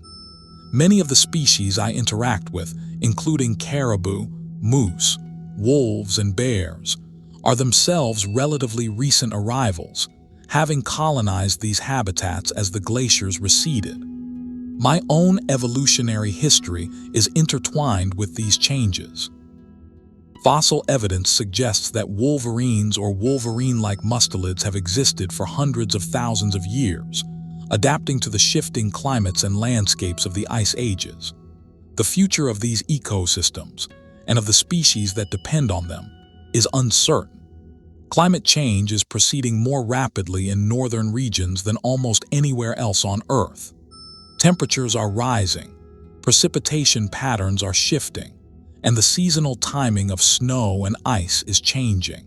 Many of the species I interact with, including caribou, moose, wolves, and bears, are themselves relatively recent arrivals, having colonized these habitats as the glaciers receded. My own evolutionary history is intertwined with these changes. Fossil evidence suggests that Wolverines or Wolverine-like mustelids have existed for hundreds of thousands of years, adapting to the shifting climates and landscapes of the ice ages. The future of these ecosystems, and of the species that depend on them, is uncertain. Climate change is proceeding more rapidly in northern regions than almost anywhere else on Earth. Temperatures are rising, precipitation patterns are shifting, and the seasonal timing of snow and ice is changing.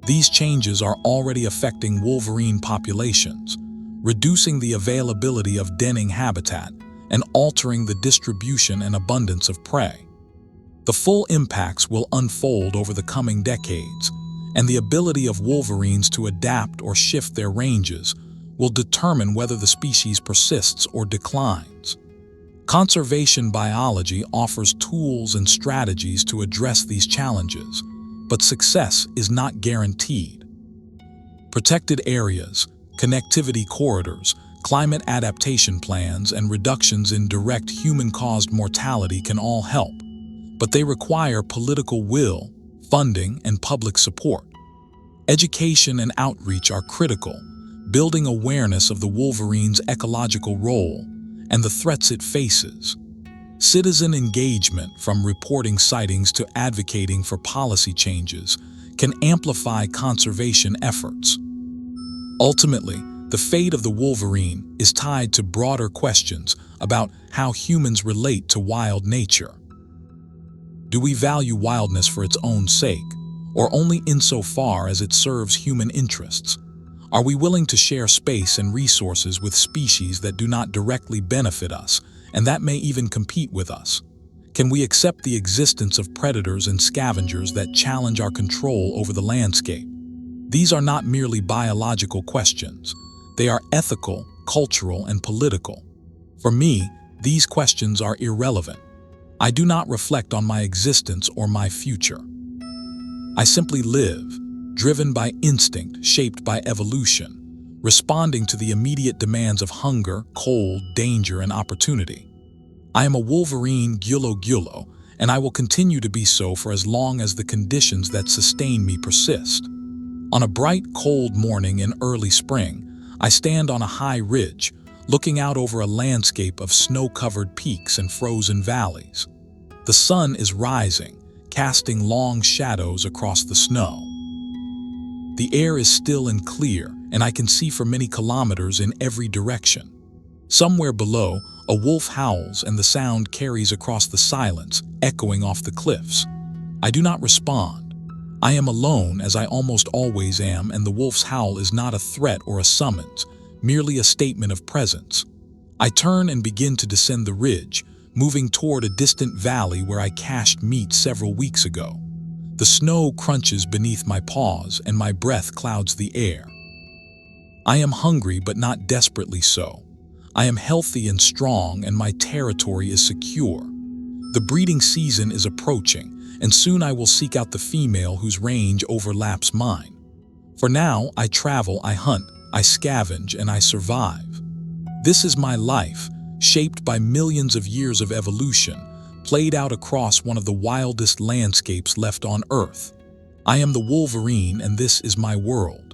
These changes are already affecting wolverine populations, reducing the availability of denning habitat and altering the distribution and abundance of prey. The full impacts will unfold over the coming decades, and the ability of wolverines to adapt or shift their ranges will determine whether the species persists or declines. Conservation biology offers tools and strategies to address these challenges, but success is not guaranteed. Protected areas, connectivity corridors, climate adaptation plans, and reductions in direct human-caused mortality can all help, but they require political will, funding, and public support. Education and outreach are critical, building awareness of the wolverine's ecological role and the threats it faces. Citizen engagement, from reporting sightings to advocating for policy changes, can amplify conservation efforts. Ultimately, the fate of the wolverine is tied to broader questions about how humans relate to wild nature. Do we value wildness for its own sake, or only insofar as it serves human interests? Are we willing to share space and resources with species that do not directly benefit us, and that may even compete with us? Can we accept the existence of predators and scavengers that challenge our control over the landscape? These are not merely biological questions. They are ethical, cultural, and political. For me, these questions are irrelevant. I do not reflect on my existence or my future. I simply live, driven by instinct, shaped by evolution, responding to the immediate demands of hunger, cold, danger, and opportunity. I am a wolverine gylo, and I will continue to be so for as long as the conditions that sustain me persist. On a bright, cold morning in early spring, I stand on a high ridge, looking out over a landscape of snow-covered peaks and frozen valleys. The sun is rising, casting long shadows across the snow. The air is still and clear, and I can see for many kilometers in every direction. Somewhere below, a wolf howls and the sound carries across the silence, echoing off the cliffs. I do not respond. I am alone, as I almost always am, and the wolf's howl is not a threat or a summons, merely a statement of presence. I turn and begin to descend the ridge, moving toward a distant valley where I cached meat several weeks ago. The snow crunches beneath my paws and my breath clouds the air. I am hungry, but not desperately so. I am healthy and strong, and my territory is secure. The breeding season is approaching, and soon I will seek out the female whose range overlaps mine. For now, I travel, I hunt, I scavenge and I survive. This is my life, shaped by millions of years of evolution, played out across one of the wildest landscapes left on Earth. I am the Wolverine, and this is my world.